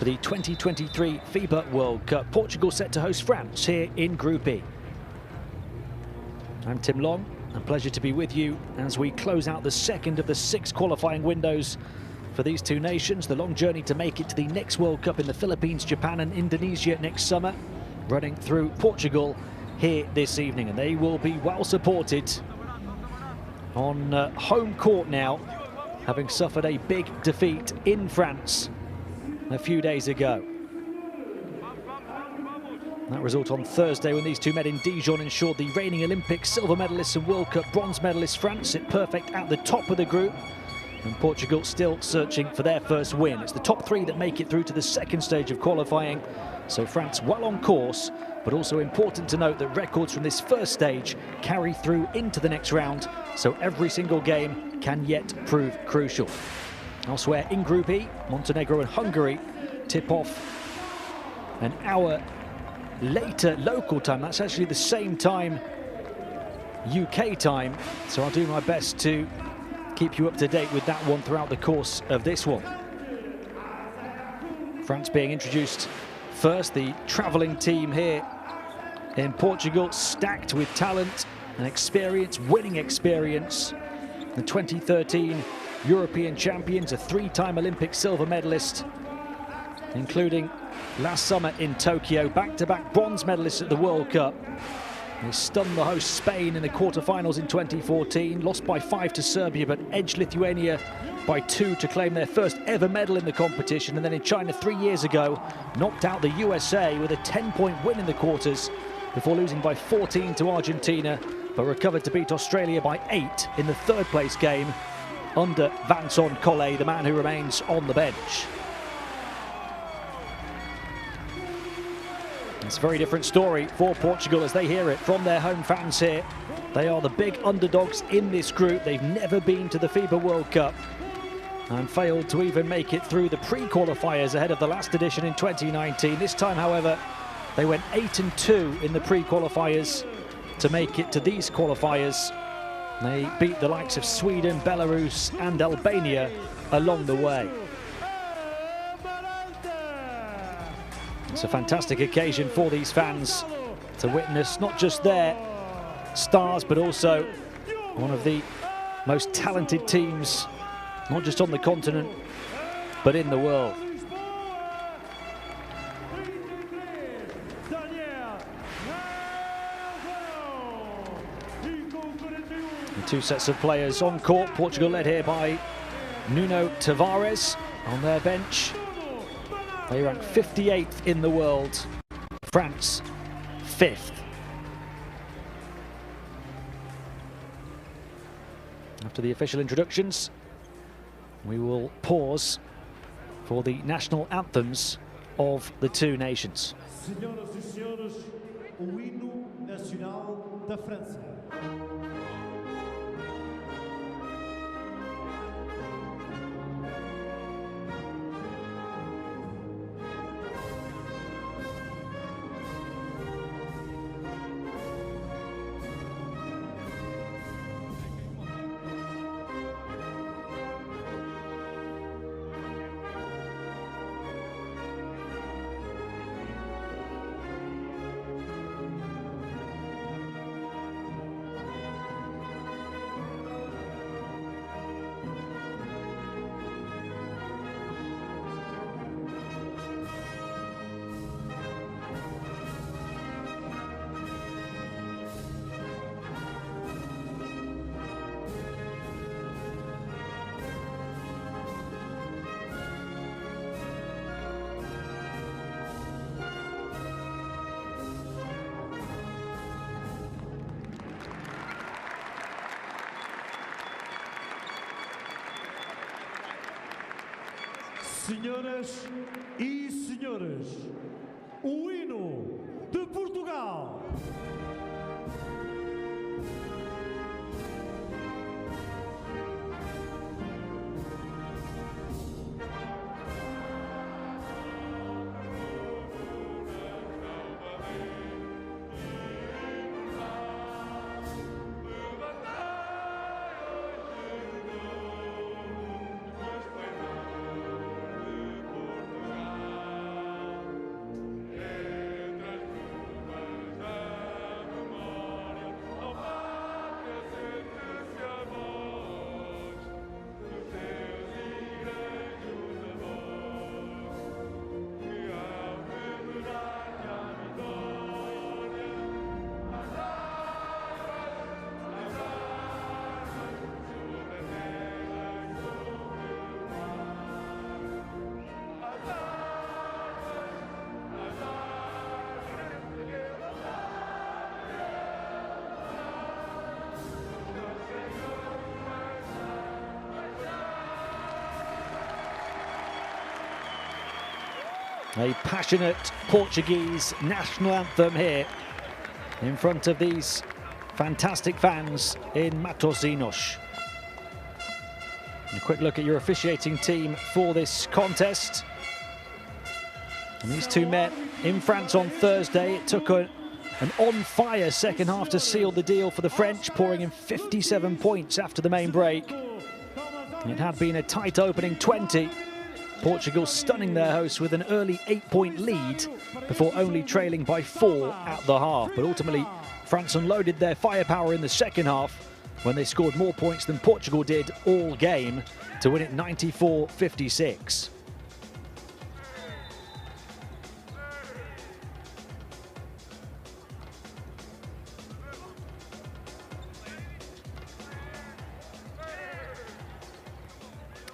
for the 2023 FIBA World Cup. Portugal set to host France here in Group E. I'm Tim Long, a pleasure to be with you as we close out the second of the 6 qualifying windows for these two nations. The long journey to make it to the next World Cup in the Philippines, Japan and Indonesia next summer, running through Portugal here this evening, and they will be well supported on home court now, having suffered a big defeat in France a few days ago. That result on Thursday when these two met in Dijon ensured the reigning Olympic silver medalists and World Cup bronze medalists France sit perfect at the top of the group, and Portugal still searching for their first win. It's the top 3 that make it through to the second stage of qualifying, so France well on course, but also important to note that records from this first stage carry through into the next round, so every single game can yet prove crucial. Elsewhere in Group E, Montenegro and Hungary tip off an hour later local time. That's actually the same time UK time, so I'll do my best to keep you up to date with that one throughout the course of this one. France being introduced first, the travelling team here in Portugal, stacked with talent and experience, winning experience. The 2013 European champions, a 3-time Olympic silver medalist, including last summer in Tokyo, back-to-back bronze medalists at the World Cup. They stunned the host Spain in the quarterfinals in 2014, lost by 5 to Serbia, but edged Lithuania by 2 to claim their first ever medal in the competition. And then in China 3 years ago, knocked out the USA with a 10-point win in the quarters before losing by 14 to Argentina, but recovered to beat Australia by 8 in the third-place game under Vincent Collet, the man who remains on the bench. It's a very different story for Portugal as they hear it from their home fans here. They are the big underdogs in this group. They've never been to the FIBA World Cup and failed to even make it through the pre-qualifiers ahead of the last edition in 2019. This time, however, they went 8-2 in the pre-qualifiers to make it to these qualifiers. They beat the likes of Sweden, Belarus and Albania along the way. It's a fantastic occasion for these fans to witness not just their stars, but also one of the most talented teams, not just on the continent, but in the world. The 2 sets of players on court, Portugal led here by Nuno Tavares. On their bench, they rank 58th in the world, France 5th. After the official introductions, we will pause for the national anthems of the two nations. Senhoras e senhores, o hino nacional da França. Senhoras e senhores, o hino de Portugal. A passionate Portuguese national anthem here in front of these fantastic fans in Matosinhos. A quick look at your officiating team for this contest. And these two met in France on Thursday. It took an on-fire second half to seal the deal for the French, pouring in 57 points after the main break. It had been a tight opening 20. Portugal stunning their hosts with an early 8-point lead before only trailing by 4 at the half. But ultimately, France unloaded their firepower in the second half when they scored more points than Portugal did all game to win it 94-56.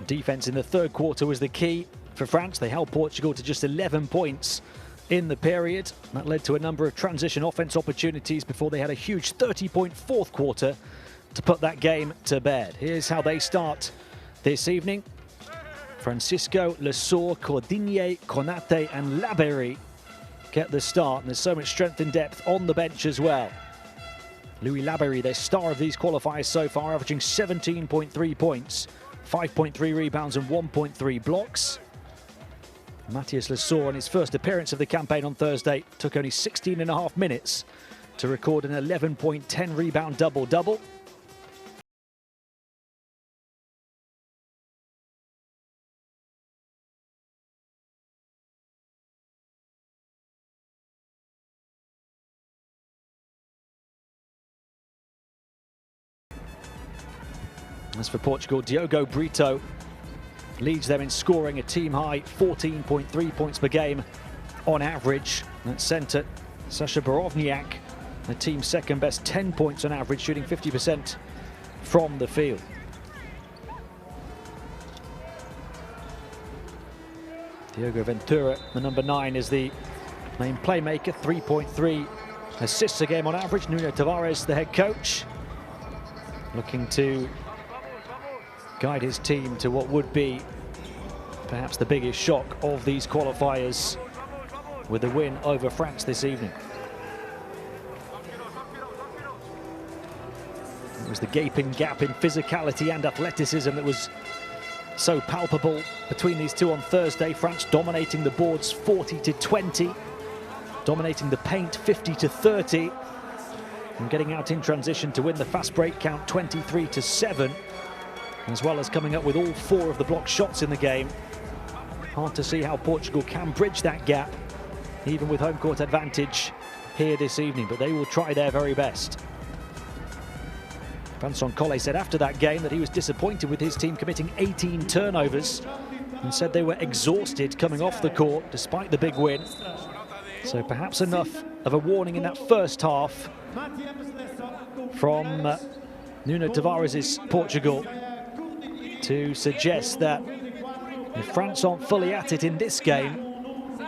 Defense in the third quarter was the key for France. They held Portugal to just 11 points in the period. That led to a number of transition offense opportunities before they had a huge 30-point fourth quarter to put that game to bed. Here's how they start this evening. Francisco, Lesor, Cordigne, Konate and Laberi get the start, and there's so much strength and depth on the bench as well. Louis Laberi, their star of these qualifiers so far, averaging 17.3 points, 5.3 rebounds and 1.3 blocks. Matthias Lesor, in his first appearance of the campaign on Thursday, took only 16.5 minutes to record an 11.10 rebound double-double. As for Portugal, Diogo Brito leads them in scoring, a team-high 14.3 points per game on average. At centre, Sasha Borovniak, the team's second best, 10 points on average, shooting 50% from the field. Diogo Ventura, the number 9, is the main playmaker, 3.3 assists a game on average. Nuno Tavares, the head coach, looking to guide his team to what would be perhaps the biggest shock of these qualifiers with a win over France this evening. It was the gaping gap in physicality and athleticism that was so palpable between these two on Thursday. France dominating the boards 40-20, dominating the paint 50-30, and getting out in transition to win the fast break count 23-7. As well as coming up with all 4 of the blocked shots in the game. Hard to see how Portugal can bridge that gap, even with home court advantage here this evening, but they will try their very best. Vincent Collet said after that game that he was disappointed with his team committing 18 turnovers and said they were exhausted coming off the court despite the big win. So perhaps enough of a warning in that first half from Nuno Tavares' Portugal to suggest that if France aren't fully at it in this game,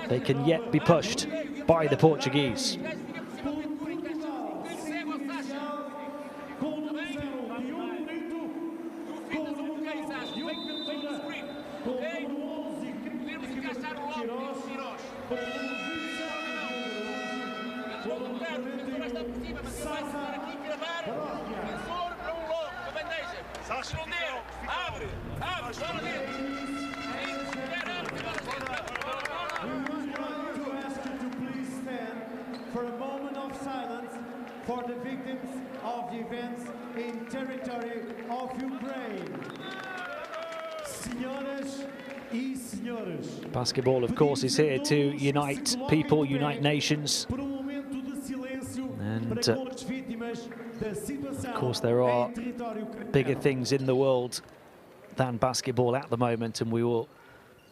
they can yet be pushed by the Portuguese. For a moment of silence for the victims of the events in territory of Ukraine. Senhoras e senhores. Basketball, of course, is here to unite people, unite nations. And of course, there are bigger things in the world than basketball at the moment, and we will,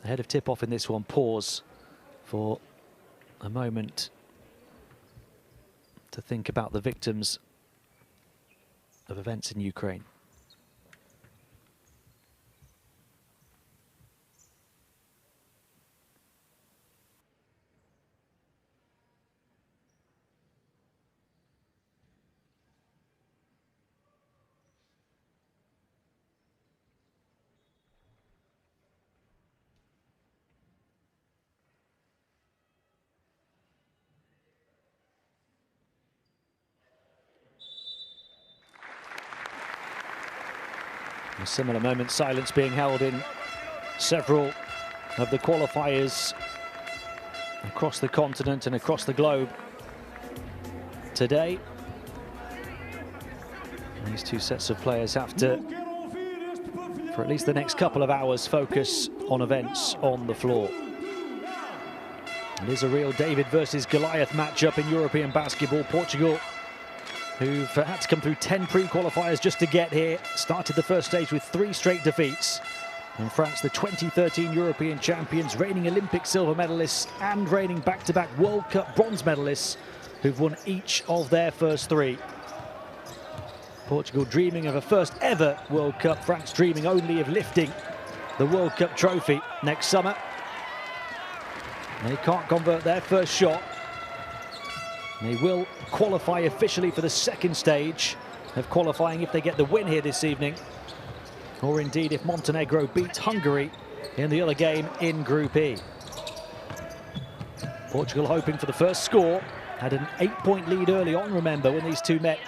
ahead of tip-off in this one, pause for a moment to think about the victims of events in Ukraine. A similar moment, silence being held in several of the qualifiers across the continent and across the globe today. These two sets of players have to, for at least the next couple of hours, focus on events on the floor. It is a real David versus Goliath matchup in European basketball. Portugal, who've had to come through 10 pre-qualifiers just to get here, started the first stage with 3 straight defeats. And France, the 2013 European champions, reigning Olympic silver medalists and reigning back-to-back World Cup bronze medalists, who've won each of their first 3. Portugal dreaming of a first ever World Cup, France dreaming only of lifting the World Cup trophy next summer. They can't convert their first shot. They will qualify officially for the second stage of qualifying if they get the win here this evening, or indeed if Montenegro beats Hungary in the other game in Group E. Portugal hoping for the first score. Had an 8-point lead early on, remember, when these two met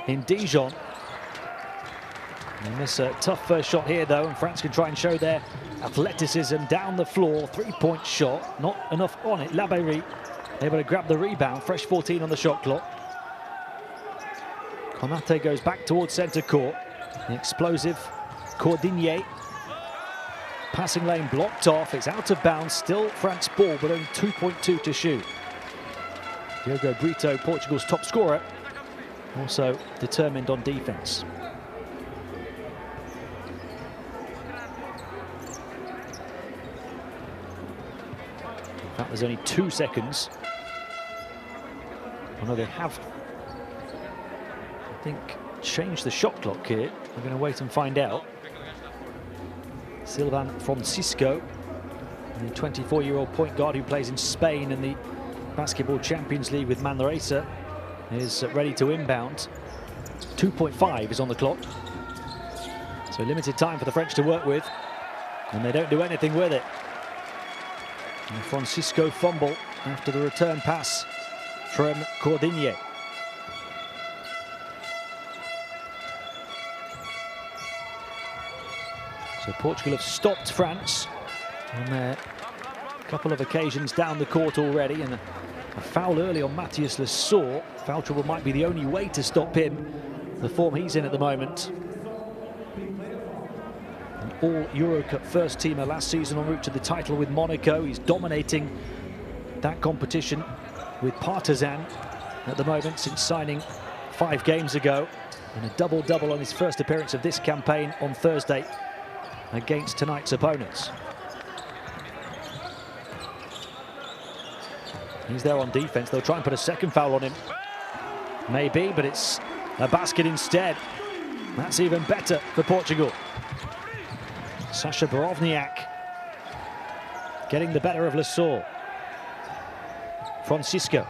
in Dijon. They miss a tough first shot here, though, and France can try and show their athleticism down the floor. 3-point shot, not enough on it. Labeyrie able to grab the rebound, fresh 14 on the shot clock. Konate goes back towards centre court. The explosive Cordigné. Passing lane blocked off, it's out of bounds, still France ball, but only 2.2 to shoot. Diogo Brito, Portugal's top scorer, also determined on defence. In fact, there's only 2 seconds. Oh no, they have, I think, changed the shot clock here. We're going to wait and find out. Sylvain Francisco, the 24-year-old point guard who plays in Spain in the Basketball Champions League with Manresa, is ready to inbound. 2.5 is on the clock. So limited time for the French to work with, and they don't do anything with it. And Francisco fumble after the return pass from Cordigné. So Portugal have stopped France on their couple of occasions down the court already, and a foul early on Matthias Lessor. Foul trouble might be the only way to stop him, the form he's in at the moment. An all-Euro Cup first teamer last season en route to the title with Monaco. He's dominating that competition with Partizan at the moment since signing 5 games ago, and a double-double on his first appearance of this campaign on Thursday against tonight's opponents. He's there on defense. They'll try and put a second foul on him. Maybe, but it's a basket instead. That's even better for Portugal. Sasha Borovniak getting the better of Lessor. Francisco.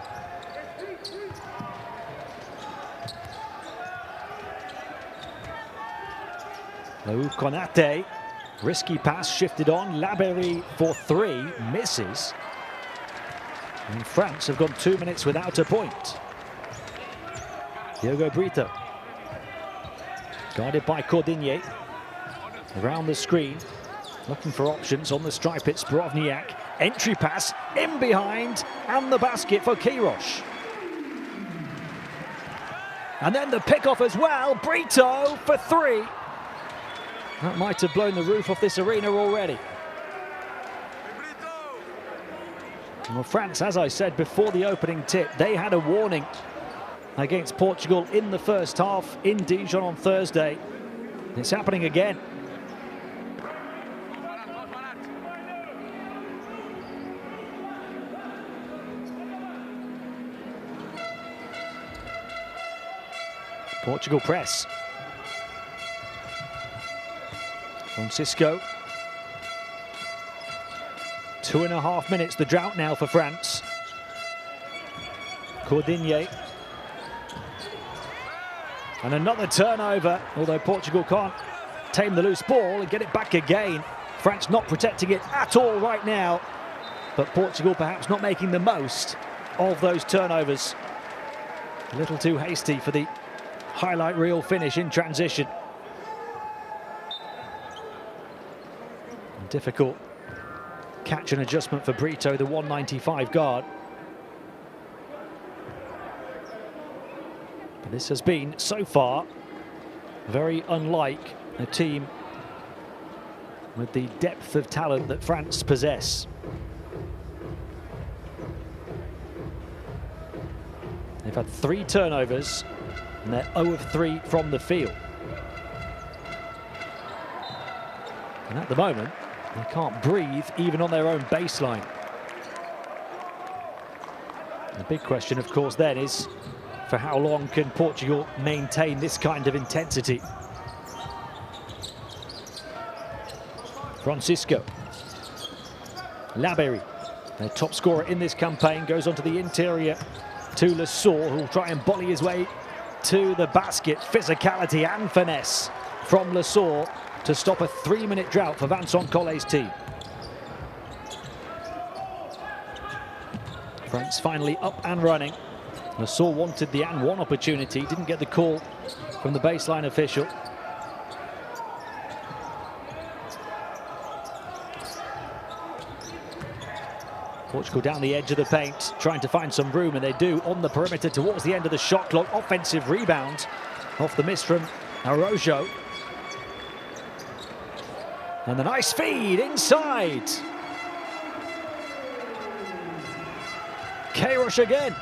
Konate. Risky pass shifted on. Labeyrie for 3, misses. And France have gone 2 minutes without a point. Diogo Brito. Guarded by Cordigné. Around the screen. Looking for options on the stripe. It's Borovniak. Entry pass in behind. And the basket for Queiroz. And then the pick-off as well. Brito for 3. That might have blown the roof off this arena already. Well, France, as I said before the opening tip, they had a warning against Portugal in the first half in Dijon on Thursday. It's happening again. Portugal press. Francisco. 2.5 minutes, the drought now for France. Cordigné. And another turnover, although Portugal can't tame the loose ball and get it back again. France not protecting it at all right now, but Portugal perhaps not making the most of those turnovers. A little too hasty for the highlight reel finish in transition. Difficult catch and adjustment for Brito, the 195 guard. But this has been, so far, very unlike a team with the depth of talent that France possess. They've had 3 turnovers and they're 0 of 3 from the field. And at the moment, they can't breathe even on their own baseline. The big question, of course, then is for how long can Portugal maintain this kind of intensity? Francisco. Laberi, their top scorer in this campaign, goes onto the interior to Lesor, who'll try and volley his way to the basket. Physicality and finesse from Lesor to stop a 3-minute drought for Vincent Collet's team. France finally up and running. Lesor wanted the and one opportunity, didn't get the call from the baseline official. Portugal down the edge of the paint, trying to find some room, and they do on the perimeter towards the end of the shot clock. Offensive rebound off the miss from Araujo. And the nice feed inside. Queiroz again.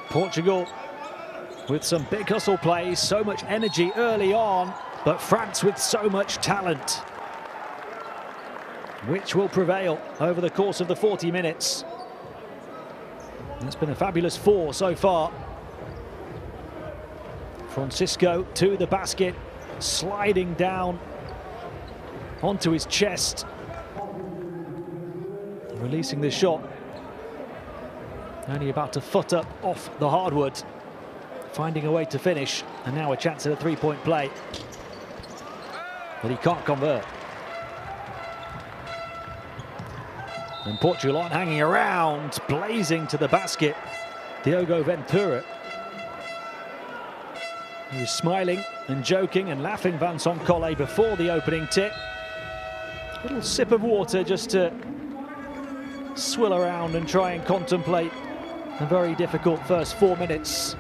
Portugal with some big hustle plays, so much energy early on, but France with so much talent. Which will prevail over the course of the 40 minutes. It's been a fabulous 4 so far. Francisco to the basket, sliding down onto his chest, releasing the shot. Only about a foot up off the hardwood, finding a way to finish, and now a chance at a 3-point play, but he can't convert. And Portugal aren't hanging around, blazing to the basket. Diogo Ventura. He was smiling and joking and laughing, Vincent Collet, before the opening tip. Little sip of water just to swill around and try and contemplate a very difficult first 4 minutes.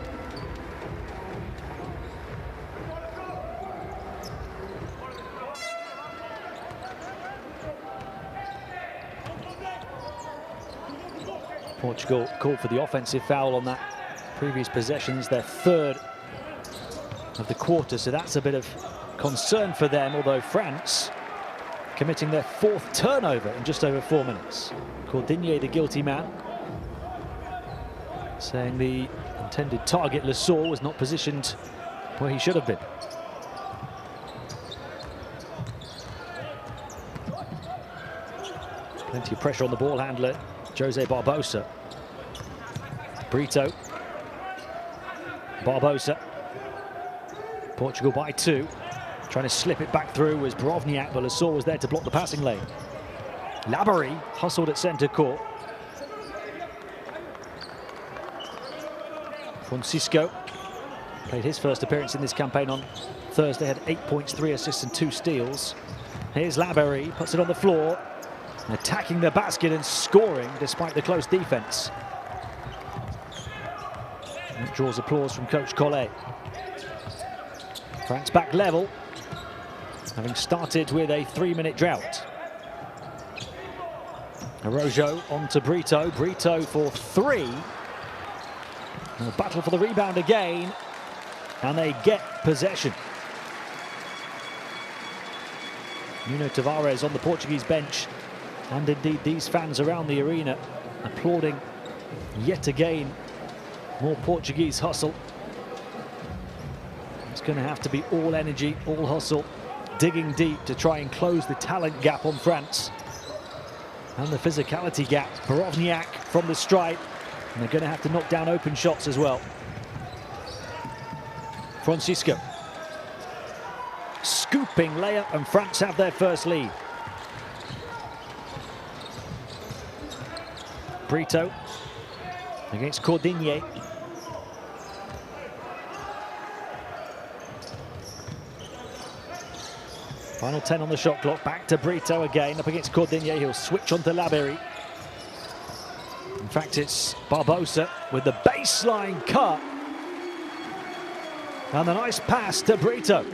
Portugal called for the offensive foul on that previous possessions, their 3rd of the quarter, so that's a bit of concern for them, although France committing their 4th turnover in just over 4 minutes. Cordigné, the guilty man, saying the intended target, Lesor, was not positioned where he should have been. Plenty of pressure on the ball handler, Jose Barbosa. Brito. Barbosa. Portugal by 2. Trying to slip it back through was Brovniak, but Lesor was there to block the passing lane. Laberi hustled at centre court. Francisco played his first appearance in this campaign on Thursday, had 8 points, 3 assists and 2 steals. Here's Laberi, puts it on the floor, attacking the basket and scoring despite the close defense. That draws applause from coach Collet. France back level, having started with a 3-minute drought. Araujo on to Brito. Brito for 3. A battle for the rebound again, and they get possession. Nuno Tavares on the Portuguese bench, and indeed these fans around the arena applauding yet again. More Portuguese hustle. It's going to have to be all energy, all hustle, digging deep to try and close the talent gap on France. And the physicality gap. Brovniak from the stripe. And they're going to have to knock down open shots as well. Francisco. Scooping layup, and France have their first lead. Brito against Cordigné. Final 10 on the shot clock. Back to Brito again, up against Cordigne. He'll switch on to Laberi. In fact, it's Barbosa with the baseline cut. And a nice pass to Brito.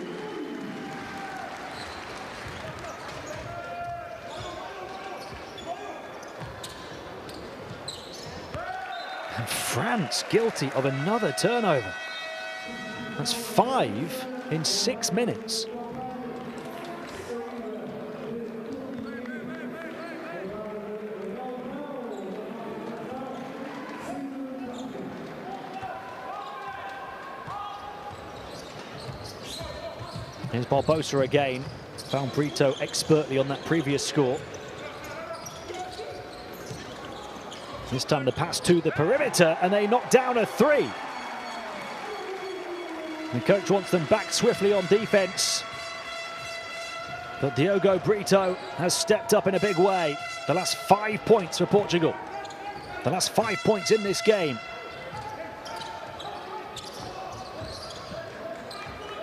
And France guilty of another turnover. That's 5 in 6 minutes. Here's Barbosa again. Found Brito expertly on that previous score. This time the pass to the perimeter, and they knock down a 3. The coach wants them back swiftly on defense. But Diogo Brito has stepped up in a big way. The last 5 points for Portugal. The last 5 points in this game.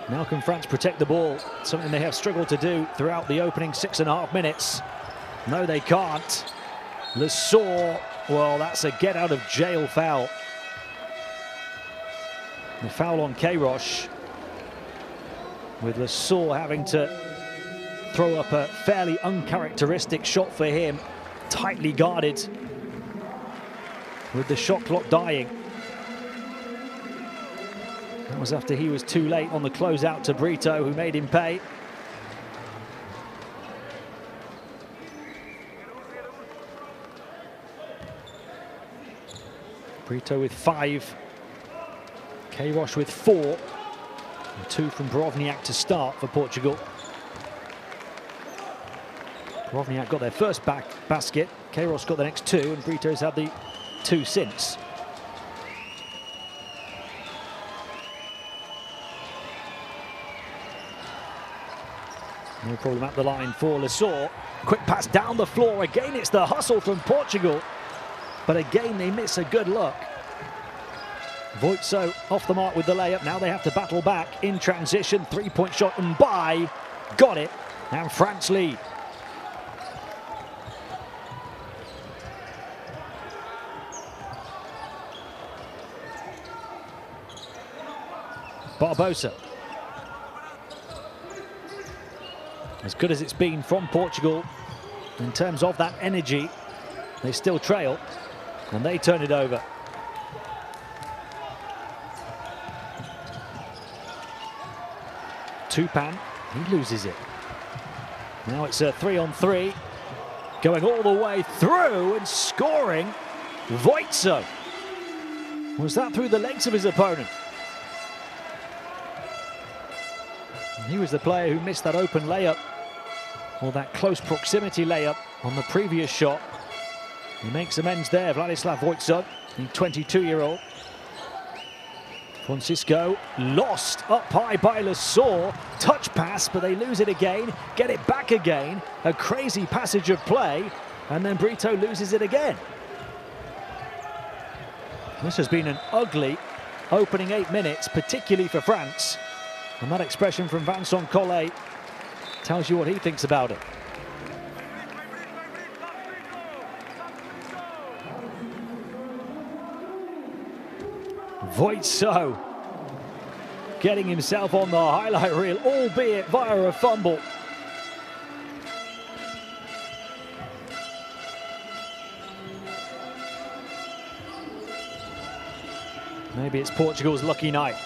Now can France protect the ball, something they have struggled to do throughout the opening 6.5 minutes. No, they can't. Lesor, well, that's a get out of jail foul. The foul on Queiroz, with Lesor having to throw up a fairly uncharacteristic shot for him, tightly guarded, with the shot clock dying. That was after he was too late on the closeout to Brito, who made him pay. Brito with 5. Queiroz with 4. And 2 from Brovniak to start for Portugal. Brovniak got their first basket. Queiroz got the next 2, and Brito's had the 2 since. No problem at the line for Lesor. Quick pass down the floor. Again, it's the hustle from Portugal. But again, they miss a good look. Voitso off the mark with the layup. Now they have to battle back in transition. 3-point shot and by. Got it. And France lead. Barbosa. As good as it's been from Portugal in terms of that energy, they still trail and they turn it over. Tupan, he loses it. Now it's a 3-on-3, going all the way through and scoring. Voitso. Was that through the legs of his opponent? He was the player who missed that open layup, or that close proximity layup on the previous shot. He makes amends there, Vladislav Voitso, the 22-year-old. Francisco lost up high by Lesor. Touch pass, but they lose it again, get it back again. A crazy passage of play, and then Brito loses it again. This has been an ugly opening 8 minutes, particularly for France. And that expression from Vincent Collet tells you what he thinks about it. Voitso getting himself on the highlight reel, albeit via a fumble. Maybe it's Portugal's lucky night.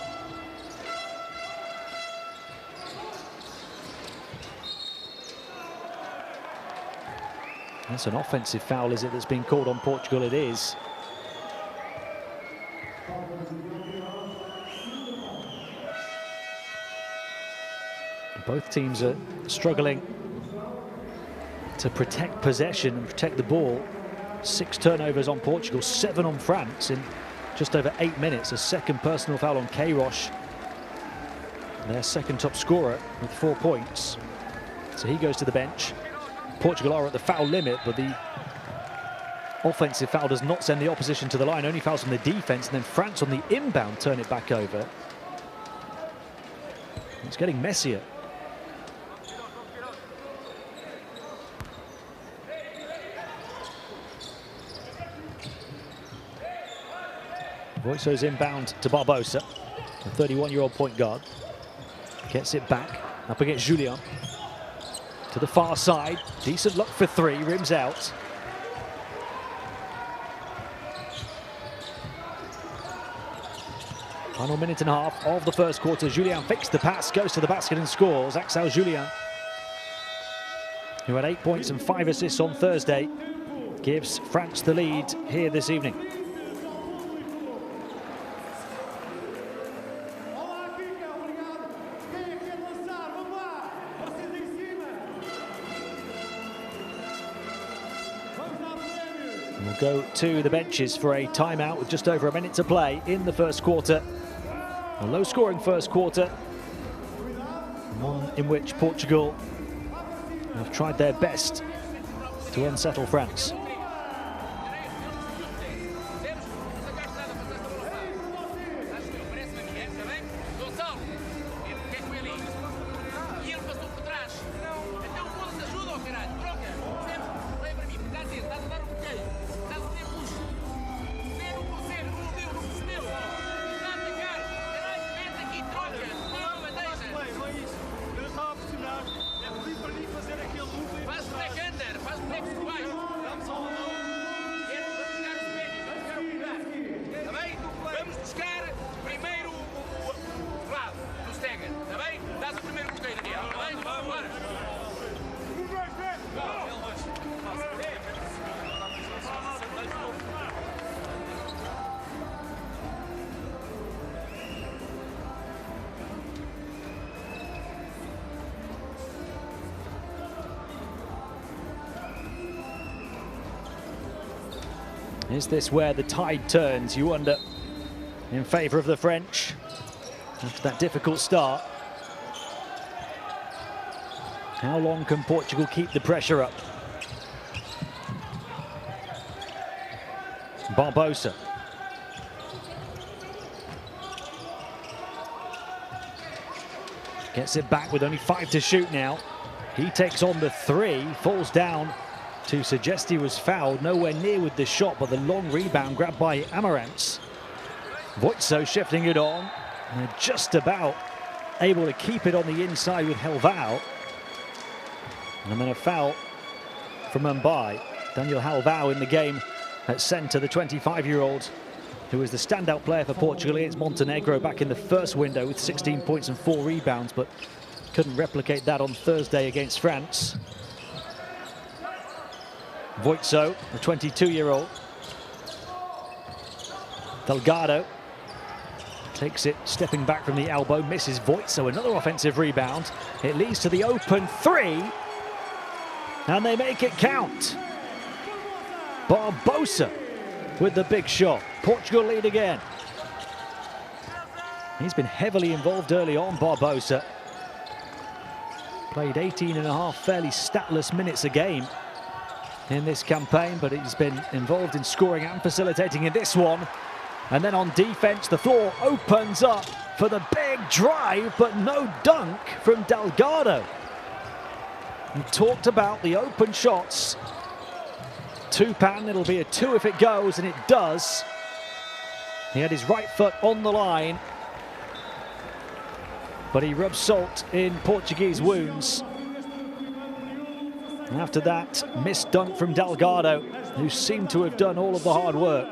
That's an offensive foul, is it, that's been called on Portugal? It is. Both teams are struggling to protect possession and protect the ball. 6 turnovers on Portugal, 7 on France in just over 8 minutes. A second personal foul on Queiroz, their second top scorer, with 4 points. So he goes to the bench. Portugal are at the foul limit, but the offensive foul does not send the opposition to the line. Only fouls on the defense, and then France on the inbound turn it back over. It's getting messier. Voitso's inbound to Barbosa, the 31-year-old point guard. Gets it back, up against Julien. To the far side, decent look for three, rims out. Final minute and a half of the first quarter. Julien fakes the pass, goes to the basket and scores. Axel Julien, who had 8 points and 5 assists on Thursday, gives France the lead here this evening. We'll go to the benches for a timeout with just over a minute to play in the first quarter. A low-scoring first quarter, one in which Portugal have tried their best to unsettle France. Is this where the tide turns, you wonder, in favour of the French after that difficult start? How long can Portugal keep the pressure up? Barbosa. Gets it back with only 5 to shoot now. He takes on the three, falls down to suggest he was fouled, nowhere near with the shot, but the long rebound grabbed by Amarantz. Voitso shifting it on, and they're just about able to keep it on the inside with Helvao. And then a foul from Mumbai. Daniel Helvao in the game at centre, the 25-year-old who was the standout player for Portugal against Montenegro back in the first window with 16 points and 4 rebounds, but couldn't replicate that on Thursday against France. Voitso, the 22-year-old. Delgado takes it, stepping back from the elbow, misses Voitso, another offensive rebound. It leads to the open three, and they make it count. Barbosa with the big shot. Portugal lead again. He's been heavily involved early on, Barbosa. Played 18.5 fairly statless minutes a game in this campaign, but he's been involved in scoring and facilitating in this one. And then on defense, the floor opens up for the big drive, but no dunk from Delgado. We talked about the open shots. Tupan, it'll be a 2 if it goes, and it does. He had his right foot on the line, but he rubbed salt in Portuguese wounds. And after that, missed dunk from Delgado, who seemed to have done all of the hard work.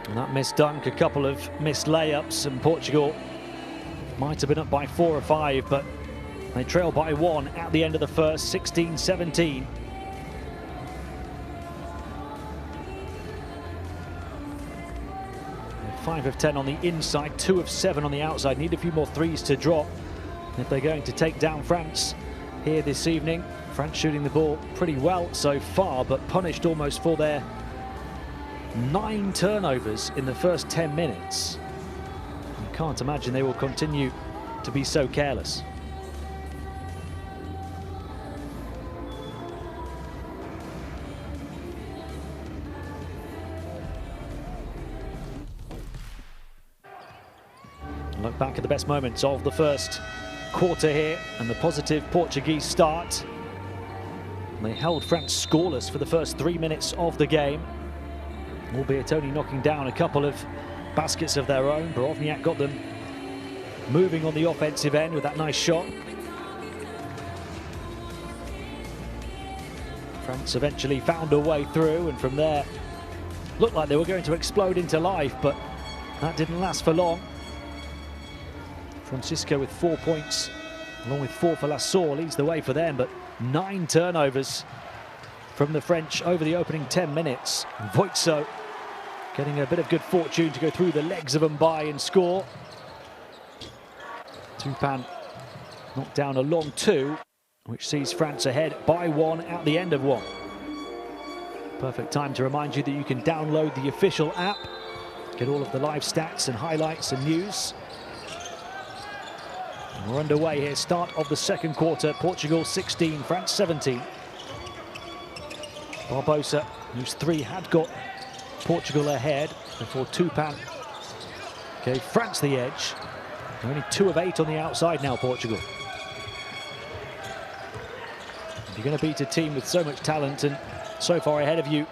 And that missed dunk, a couple of missed layups, and Portugal might have been up by 4 or 5, but they trail by 1 at the end of the first, 16-17. Five of 10 on the inside, 2 of 7 on the outside. Need a few more threes to drop if they're going to take down France here this evening. France shooting the ball pretty well so far, but punished almost for their 9 turnovers in the first 10 minutes. You can't imagine they will continue to be so careless. Look back at the best moments of the first quarter here and the positive Portuguese start. They held France scoreless for the first 3 minutes of the game, albeit only knocking down a couple of baskets of their own. Borowniak got them moving on the offensive end with that nice shot. France eventually found a way through, and from there looked like they were going to explode into life, but that didn't last for long. Francisco with 4 points, along with 4 for Lassor, leads the way for them, but 9 turnovers from the French over the opening 10 minutes. Voitso getting a bit of good fortune to go through the legs of Mbaye and score. Tupan knocked down a long 2, which sees France ahead by 1 at the end of 1. Perfect time to remind you that you can download the official app, get all of the live stats and highlights and news. We're underway here, start of the second quarter. Portugal 16, France 17. Barbosa, whose 3 had got Portugal ahead before Tupan gave France the edge. Only 2 of 8 on the outside now, Portugal. If you're going to beat a team with so much talent and so far ahead of you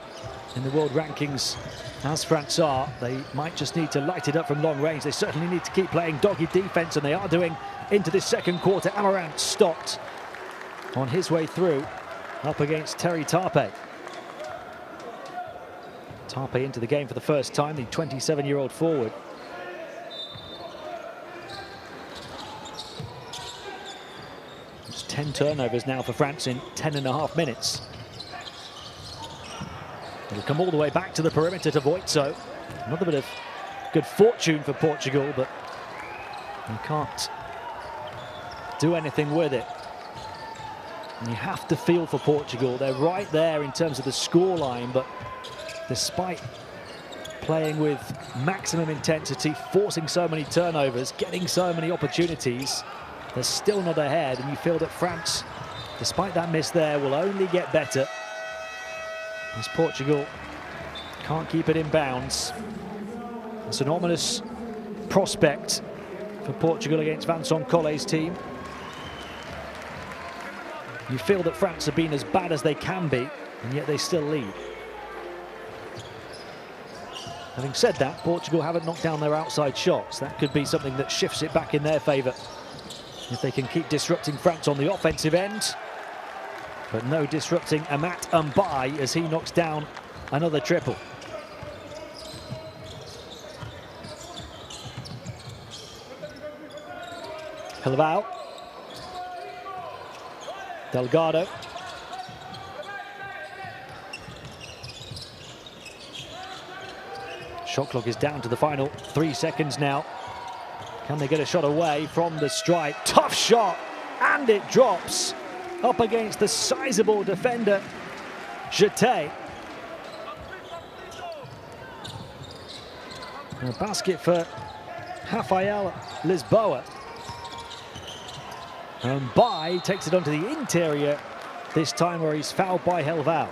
in the world rankings as France are, they might just need to light it up from long range. They certainly need to keep playing dogged defense, and they are doing into this second quarter. Amarant stopped on his way through up against Terry Tarpe. Tarpe into the game for the first time, the 27-year-old forward. It's 10 turnovers now for France in 10.5 minutes. It'll come all the way back to the perimeter to Voitso. Another bit of good fortune for Portugal, but they can't do anything with it. And you have to feel for Portugal. They're right there in terms of the scoreline, but despite playing with maximum intensity, forcing so many turnovers, getting so many opportunities, they're still not ahead, and you feel that France, despite that miss there, will only get better as Portugal can't keep it in bounds. It's an ominous prospect for Portugal against Vincent Collet's team. You feel that France have been as bad as they can be, and yet they still lead. Having said that, Portugal haven't knocked down their outside shots. That could be something that shifts it back in their favour if they can keep disrupting France on the offensive end. But no disrupting Amat Mbaye as he knocks down another triple. Helval. Delgado. Shot clock is down to the final 3 seconds now. Can they get a shot away from the strike? Tough shot, and it drops up against the sizable defender, Jeté. A basket for Rafael Lisboa. And Mbaye takes it onto the interior, this time where he's fouled by Helval.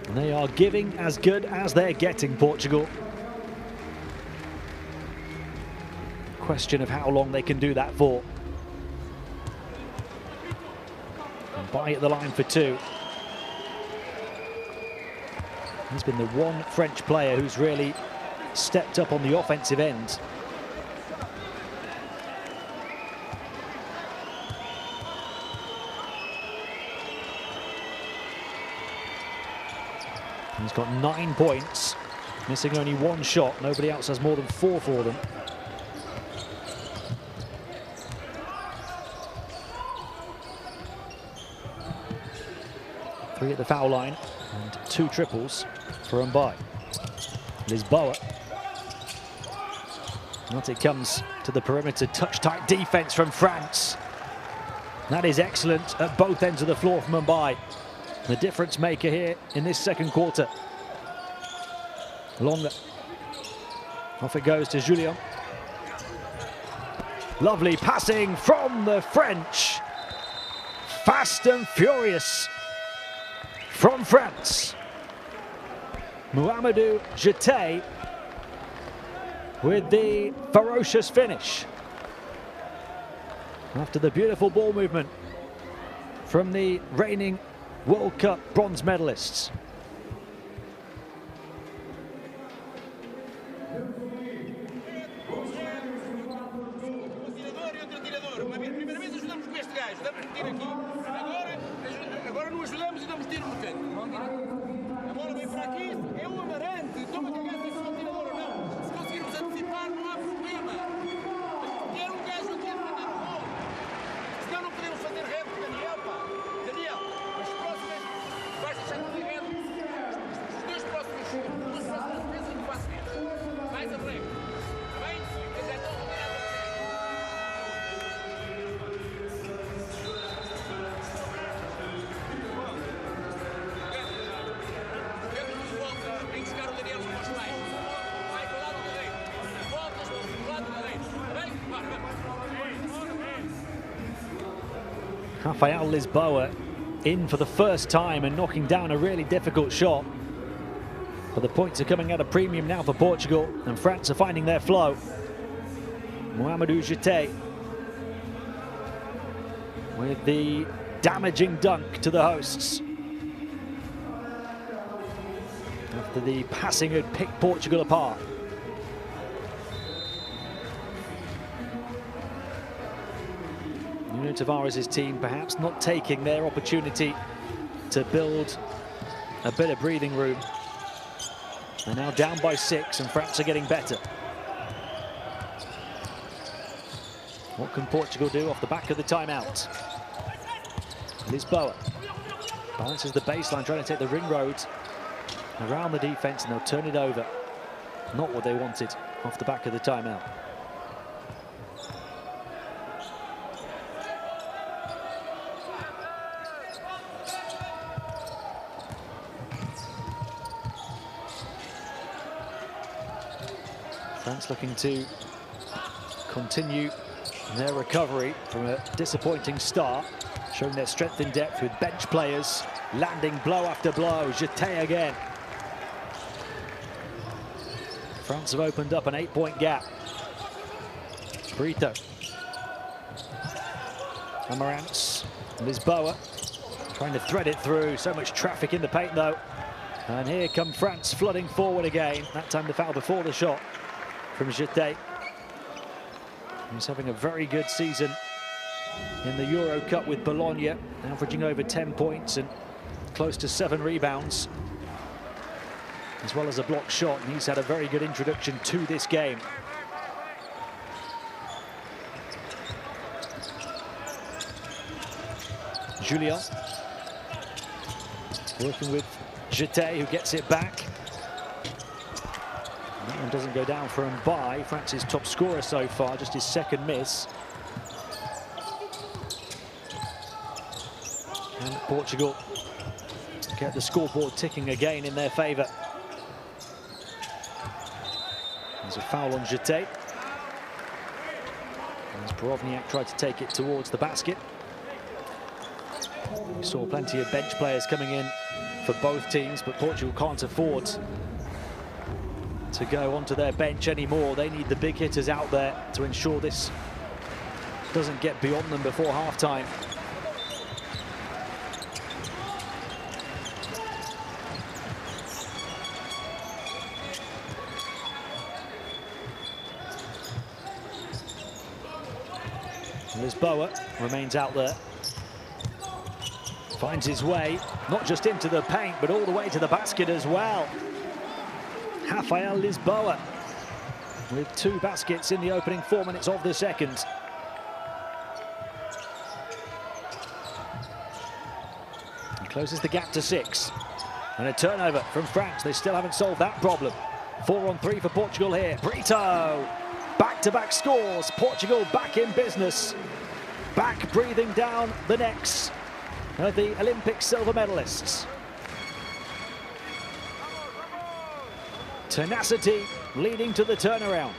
And they are giving as good as they're getting, Portugal. Question of how long they can do that for. Mbaye at the line for 2. He's been the one French player who's really stepped up on the offensive end. He's got 9 points, missing only 1 shot. Nobody else has more than 4 for them. 3 at the foul line and 2 triples for Mbaye. Lisboa. Not it comes to the perimeter, touch-tight defense from France. That is excellent at both ends of the floor from Mbaye. The difference maker here in this second quarter. Longer. Off it goes to Julien. Lovely passing from the French. Fast and furious from France. Mouhamadou Jeté with the ferocious finish. After the beautiful ball movement from the reigning World Cup bronze medalists. Agora não ajudamos e damos tiro no canto. A bola vem para aqui, é um amarante. Toma cagada se não tirador ou não. Se conseguirmos antecipar, não há problema. Quer um gajo aqui a defender o gol. Senão não podemos fazer rede, Daniel, pá. Daniel, as próximas vais deixar de fazer rede. Os duas próximas vezes não faço rede. Mais a break. Está bem? Eu já estou a rodar a break. Rafael Lisboa in for the first time and knocking down a really difficult shot. But the points are coming at a premium now for Portugal, and France are finding their flow. Mouhamadou Jeté with the damaging dunk to the hosts. After the passing had picked Portugal apart. Nuno Tavares' team perhaps not taking their opportunity to build a bit of breathing room. They're now down by 6 and France are getting better. What can Portugal do off the back of the timeout? Lisboa balances the baseline, trying to take the ring road around the defense, and they'll turn it over. Not what they wanted off the back of the timeout. France looking to continue their recovery from a disappointing start, showing their strength in depth with bench players landing blow after blow. Jeté again. France have opened up an 8-point gap. Brito. Amarantz. Lisboa trying to thread it through. So much traffic in the paint though. And here come France flooding forward again. That time the foul before the shot from Jeté. He's having a very good season in the Euro Cup with Bologna, averaging over 10 points and close to 7 rebounds, as well as a block shot, and he's had a very good introduction to this game. Julien working with Jeté, who gets it back. That one doesn't go down for Mbaye, France's top scorer so far, just his second miss. And Portugal get the scoreboard ticking again in their favour. There's a foul on Jeté. As Borovniak tried to take it towards the basket. We saw plenty of bench players coming in for both teams, but Portugal can't afford to go onto their bench anymore. They need the big hitters out there to ensure this doesn't get beyond them before half-time. Lisboa remains out there. Finds his way, not just into the paint, but all the way to the basket as well. Rafael Lisboa with 2 baskets in the opening 4 minutes of the second. Closes the gap to 6. And a turnover from France. They still haven't solved that problem. 4-on-3 for Portugal here. Brito, back-to-back scores. Portugal back in business. Back breathing down the necks of the Olympic silver medalists. Tenacity leading to the turnaround.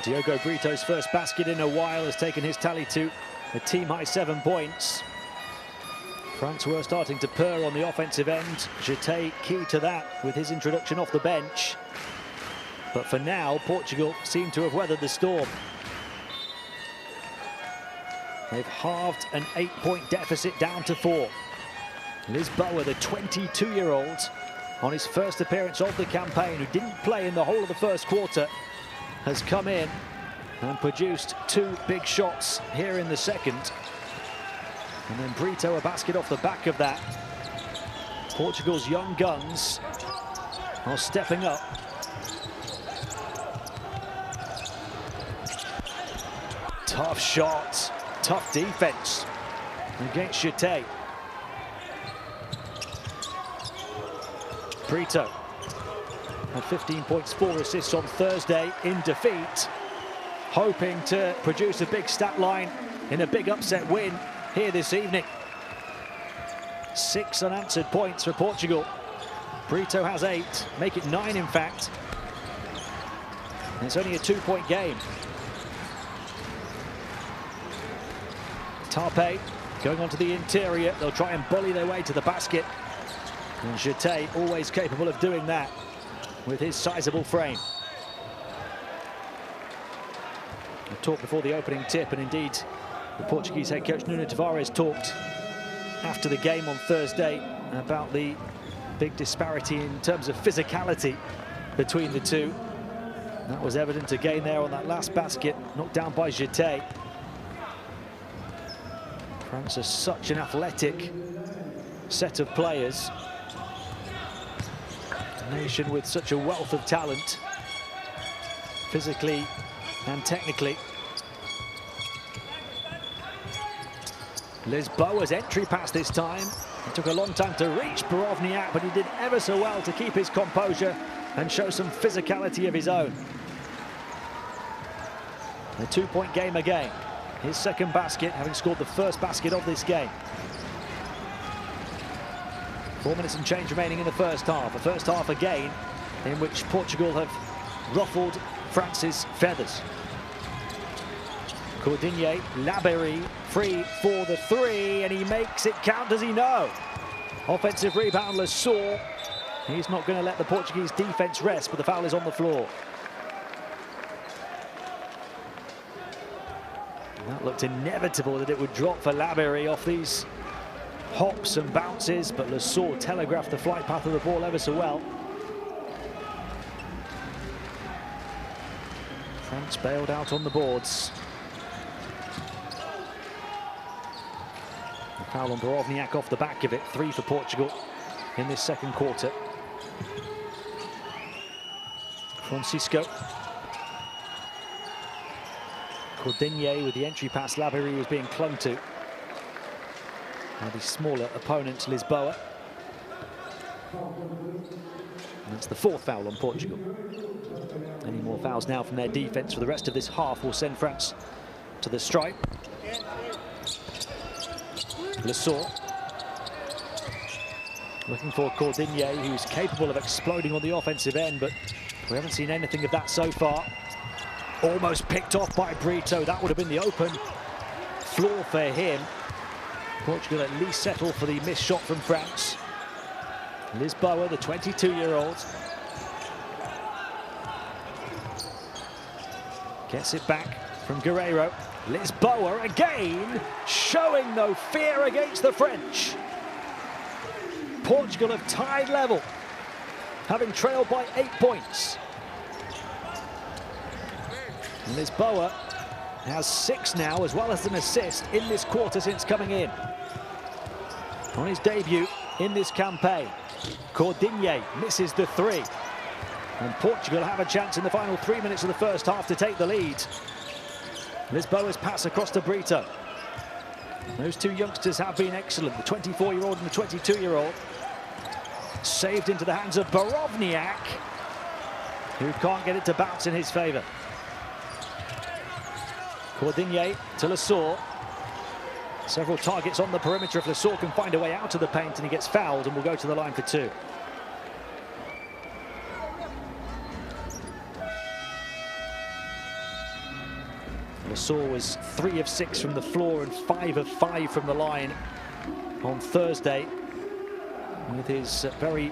Diogo Brito's first basket in a while has taken his tally to a team-high 7 points. France were starting to purr on the offensive end. Jeté key to that with his introduction off the bench. But for now, Portugal seem to have weathered the storm. They've halved an 8-point deficit down to 4. Lisboa, the 22-year-old, on his first appearance of the campaign, who didn't play in the whole of the first quarter, has come in and produced 2 big shots here in the second. And then Brito a basket off the back of that. Portugal's young guns are stepping up. Tough shot, tough defense against Jeté. Brito had 15 points, 4 assists on Thursday in defeat, hoping to produce a big stat line in a big upset win here this evening. 6 unanswered points for Portugal. Brito has 8, make it 9 in fact. And it's only a 2-point game. Tarpe going onto the interior. They'll try and bully their way to the basket. And Jeté always capable of doing that with his sizable frame. I talked before the opening tip, and indeed the Portuguese head coach Nuno Tavares talked after the game on Thursday about the big disparity in terms of physicality between the two. That was evident again there on that last basket, knocked down by Jeté. France are such an athletic set of players. A nation with such a wealth of talent, physically and technically. Lisboa's entry pass this time. It took a long time to reach Borovniak, but he did ever so well to keep his composure and show some physicality of his own. A 2-point game again. His second basket, having scored the first basket of this game. 4 minutes and change remaining in the first half. A first half again in which Portugal have ruffled France's feathers. Cordigné, Labéry, free for the 3, and he makes it count, does he know? Offensive rebound, Lesor. He's not going to let the Portuguese defense rest, but the foul is on the floor. And that looked inevitable that it would drop for Labéry off these hops and bounces, but Lesor telegraphed the flight path of the ball ever so well. France bailed out on the boards. The foul on Borovniak off the back of it. 3 for Portugal in this second quarter. Francisco. Cordigné with the entry pass. Labéry was being clung to. Now the smaller opponent, Lisboa. And that's the 4th foul on Portugal. Any more fouls now from their defense for the rest of this half will send France to the stripe. Lesor. Looking for Cordigné, who's capable of exploding on the offensive end, but we haven't seen anything of that so far. Almost picked off by Brito. That would have been the open floor for him. Portugal at least settle for the missed shot from France. Lisboa, the 22-year-old, gets it back from Guerreiro. Lisboa again, showing no fear against the French. Portugal have tied level, having trailed by 8 points. Lisboa has 6 now, as well as an assist in this quarter since coming in. On his debut in this campaign, Cordigne misses the 3. And Portugal have a chance in the final 3 minutes of the first half to take the lead. Lisboa's pass across to Brito. Those two youngsters have been excellent, the 24-year-old and the 22-year-old. Saved into the hands of Borovniak, who can't get it to bounce in his favour. Cordigne to Lesor. Several targets on the perimeter. If Lesor can find a way out of the paint, and he gets fouled and will go to the line for 2. Lesor was 3 of 6 from the floor and 5 of 5 from the line on Thursday, with his very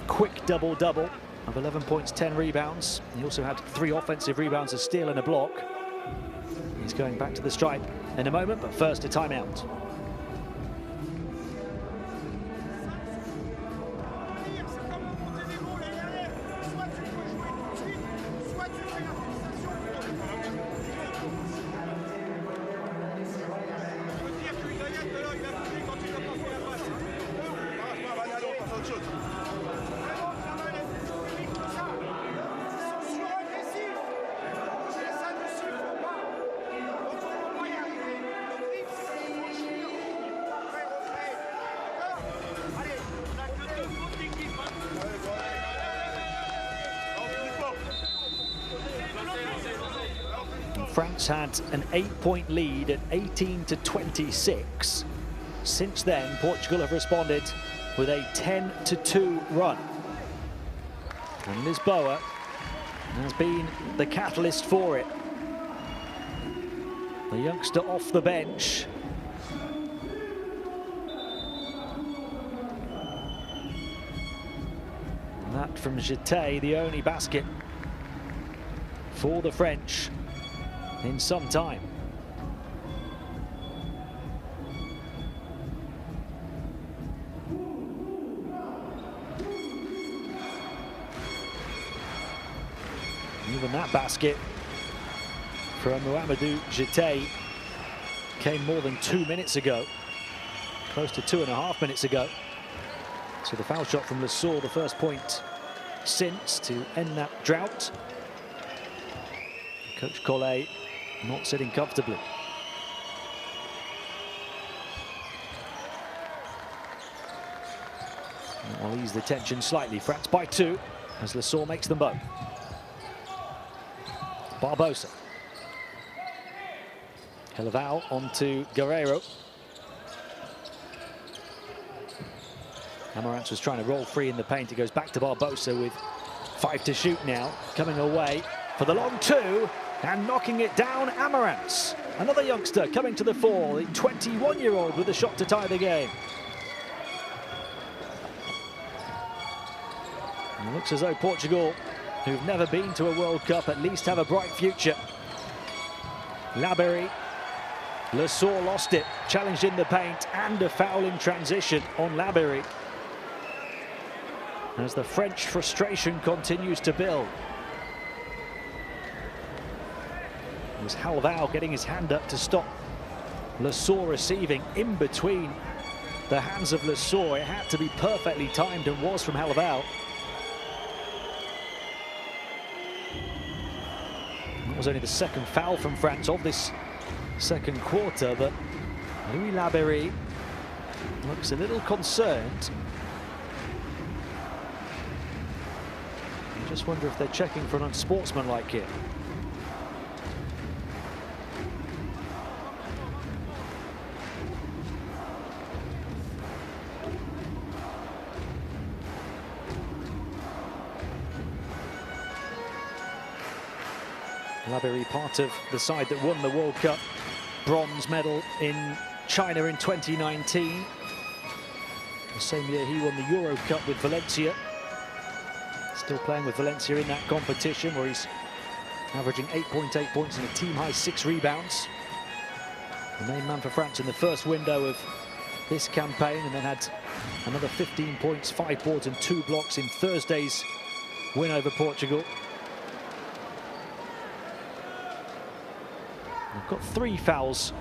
quick double-double of 11 points, 10 rebounds. He also had 3 offensive rebounds, a steal and a block. He's going back to the stripe in a moment, but first a timeout. France had an 8-point lead at 18-26. Since then, Portugal have responded with a 10-2 run. And Lisboa has been the catalyst for it. The youngster off the bench. And that from Jeté, the only basket for the French in some time. Even that basket from Mouhamadou Jeté came more than 2 minutes ago, close to 2.5 minutes ago. So the foul shot from Lesor, the first point since, to end that drought. Coach Collet not sitting comfortably. I'll ease the tension slightly. France by 2 as Lesor makes them both. Barbosa. Helleval onto Guerreiro. Amarantz was trying to roll free in the paint. He goes back to Barbosa with 5 to shoot now. Coming away for the long 2 and knocking it down, Amarantz. Another youngster coming to the fore, the 21-year-old with a shot to tie the game. And it looks as though Portugal, who've never been to a World Cup, at least have a bright future. Laberi. Lesor lost it, challenged in the paint, and a foul in transition on Laberi. As the French frustration continues to build. It was Helleval getting his hand up to stop Lesor receiving in between the hands of Lesor. It had to be perfectly timed, and was from Helleval. That was only the second foul from France of this second quarter, but Louis Laberi looks a little concerned. I just wonder if they're checking for an unsportsmanlike here. Laberi, part of the side that won the World Cup bronze medal in China in 2019. The same year he won the Euro Cup with Valencia. Still playing with Valencia in that competition, where he's averaging 8.8 points and a team-high 6 rebounds. The main man for France in the first window of this campaign, and then had another 15 points, 5 boards and 2 blocks in Thursday's win over Portugal. They've got 3 fouls,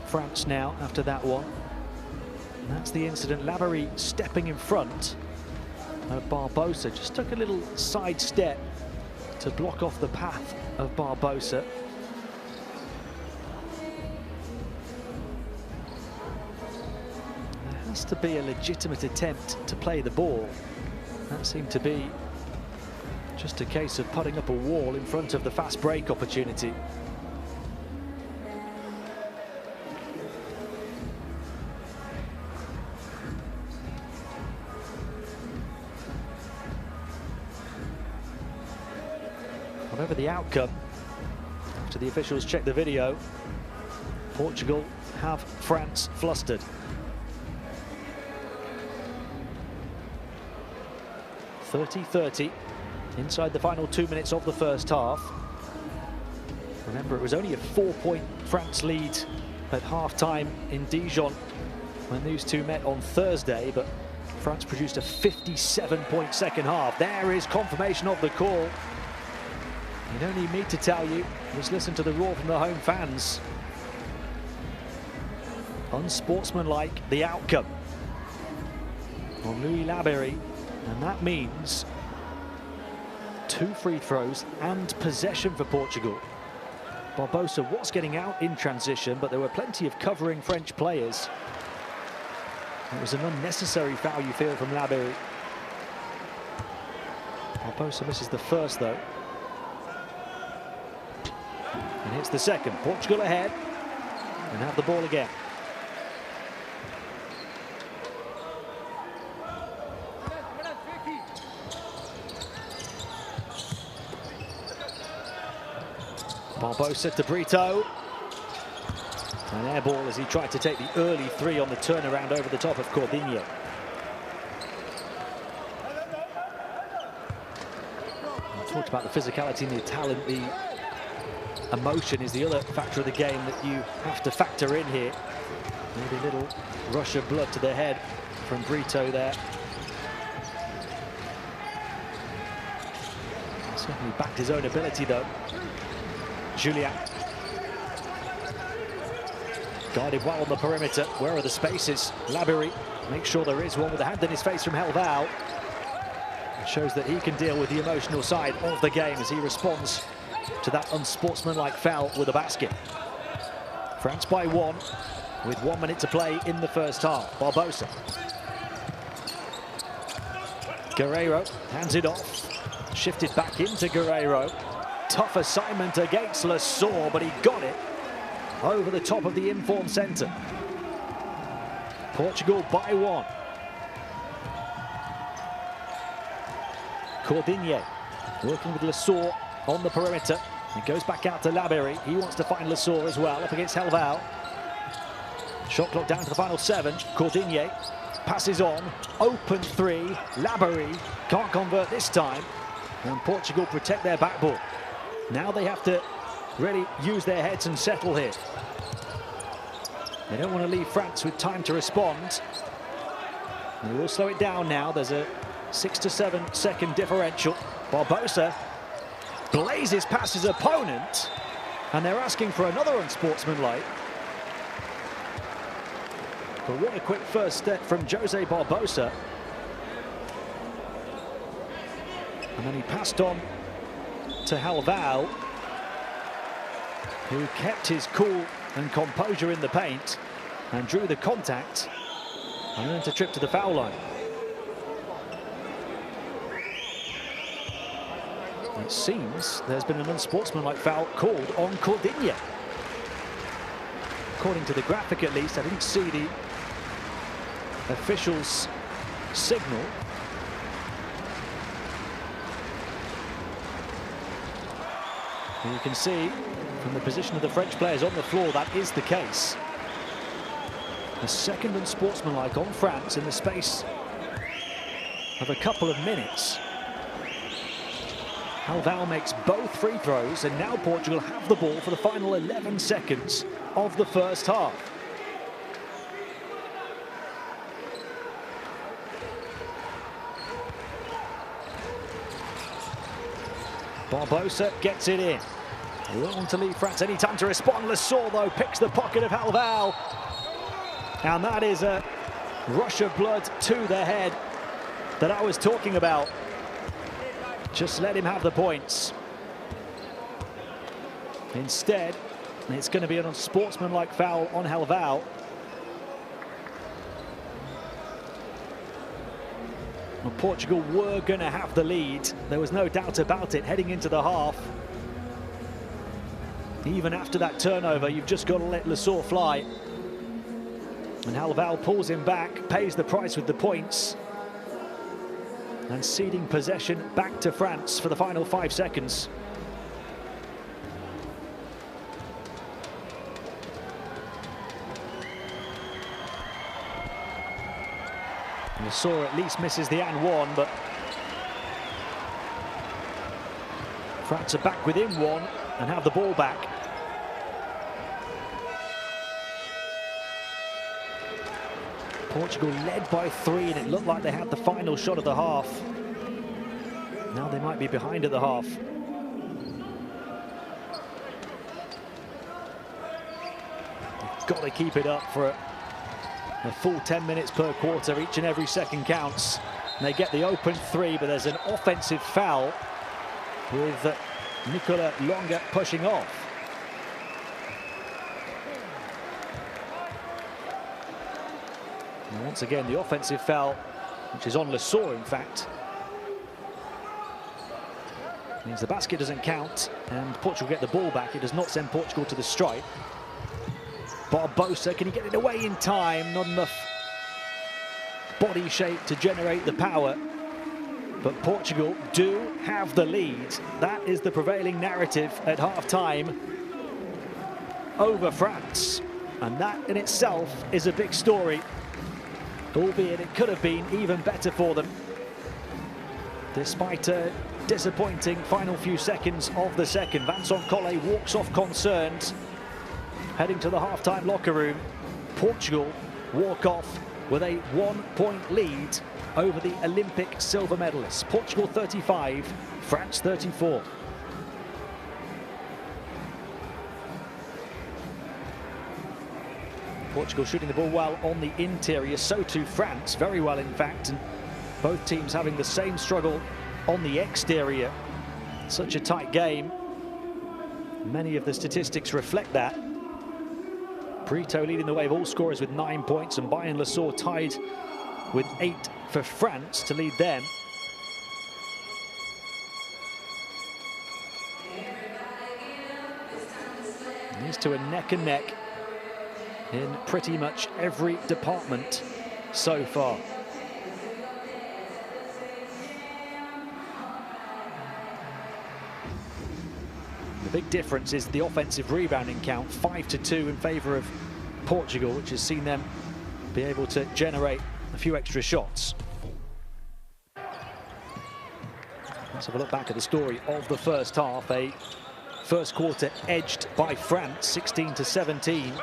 France, now after that one. And that's the incident. Laberi stepping in front of Barbosa. Just took a little side step to block off the path of Barbosa. There has to be a legitimate attempt to play the ball. That seemed to be just a case of putting up a wall in front of the fast break opportunity. Whatever the outcome, after the officials check the video, Portugal have France flustered. (30-30) inside the final 2 minutes of the first half. Remember, it was only a 4-point France lead at half-time in Dijon when these two met on Thursday, but France produced a 57-point second half. There is confirmation of the call. You don't need me to tell you, just listen to the roar from the home fans. Unsportsmanlike, the outcome on Louis Laberi, and that means 2 free throws and possession for Portugal. Barbosa was getting out in transition, but there were plenty of covering French players. It was an unnecessary foul, you feel, from Laberi. Barbosa misses the first, though. And hits the second. Portugal ahead and have the ball again. Barbosa to Brito. An air ball as he tried to take the early 3 on the turnaround over the top of Cordinho. I talked about the physicality and the talent. The emotion is the other factor of the game that you have to factor in here. Maybe a little rush of blood to the head from Brito there. Certainly backed his own ability, though. Julian. Guarded well on the perimeter. Where are the spaces? Laberi makes sure there is one with a hand in his face from Helval. It shows that he can deal with the emotional side of the game as he responds to that unsportsmanlike foul with a basket. France by 1 with 1 minute to play in the first half. Barbosa. Guerreiro hands it off. Shifted back into Guerreiro. Tough assignment against Lesor, but he got it over the top of the informed centre. Portugal by 1. Cordinho working with Lesor on the perimeter. It goes back out to Laberi. He wants to find Lesor as well, up against Helval. Shot clock down to the final 7. Cordinho passes on. Open 3. Laberi can't convert this time. And Portugal protect their backboard. Now they have to really use their heads and settle here. They don't want to leave France with time to respond. They will slow it down now. There's a 6 to 7 second differential. Barbosa blazes past his opponent, and they're asking for another unsportsmanlike. But what a quick first step from Jose Barbosa. And then he passed on to Helval, who kept his cool and composure in the paint and drew the contact and earned a trip to the foul line. It seems there's been an unsportsmanlike foul called on Cordinho. According to the graphic, at least, I didn't see the official's signal. And you can see from the position of the French players on the floor that is the case. A second unsportsmanlike on France in the space of a couple of minutes. Halval makes both free throws, and now Portugal have the ball for the final 11 seconds of the first half. Barbosa gets it in. They won't want to leave France any time to respond. Lesor, though, picks the pocket of Halval. And that is a rush of blood to the head that I was talking about. Just let him have the points. Instead, it's going to be an unsportsmanlike foul on Halval. Well, Portugal were going to have the lead. There was no doubt about it heading into the half. Even after that turnover, you've just got to let Lesor fly. And Halval pulls him back, pays the price with the points. And ceding possession back to France for the final 5 seconds. Lesor at least misses the and one, but France are back within one and have the ball back. Portugal led by 3, and it looked like they had the final shot of the half. Now they might be behind at the half. They've got to keep it up for a full 10 minutes per quarter. Each and every second counts. And they get the open 3, but there's an offensive foul with Nicola Longa pushing off. And once again, the offensive foul, which is on Lesor, in fact, means the basket doesn't count and Portugal get the ball back. It does not send Portugal to the stripe. Barbosa, can he get it away in time? Not enough body shape to generate the power. But Portugal do have the lead. That is the prevailing narrative at half-time over France. And that in itself is a big story. Albeit it could have been even better for them. Despite a disappointing final few seconds of the second, Vincent Collet walks off concerned. Heading to the half-time locker room, Portugal walk off with a 1-point lead over the Olympic silver medalists. Portugal 35, France 34. Portugal shooting the ball well on the interior, so too France, very well in fact, and both teams having the same struggle on the exterior. Such a tight game. Many of the statistics reflect that. Brito leading the way of all scorers with 9 points, and Bayern Lesor tied with 8 for France to lead them. And these two are neck and neck in pretty much every department so far. The big difference is the offensive rebounding count, 5-2 in favour of Portugal, which has seen them be able to generate a few extra shots. Let's have a look back at the story of the first half. A first quarter edged by France, 16-17.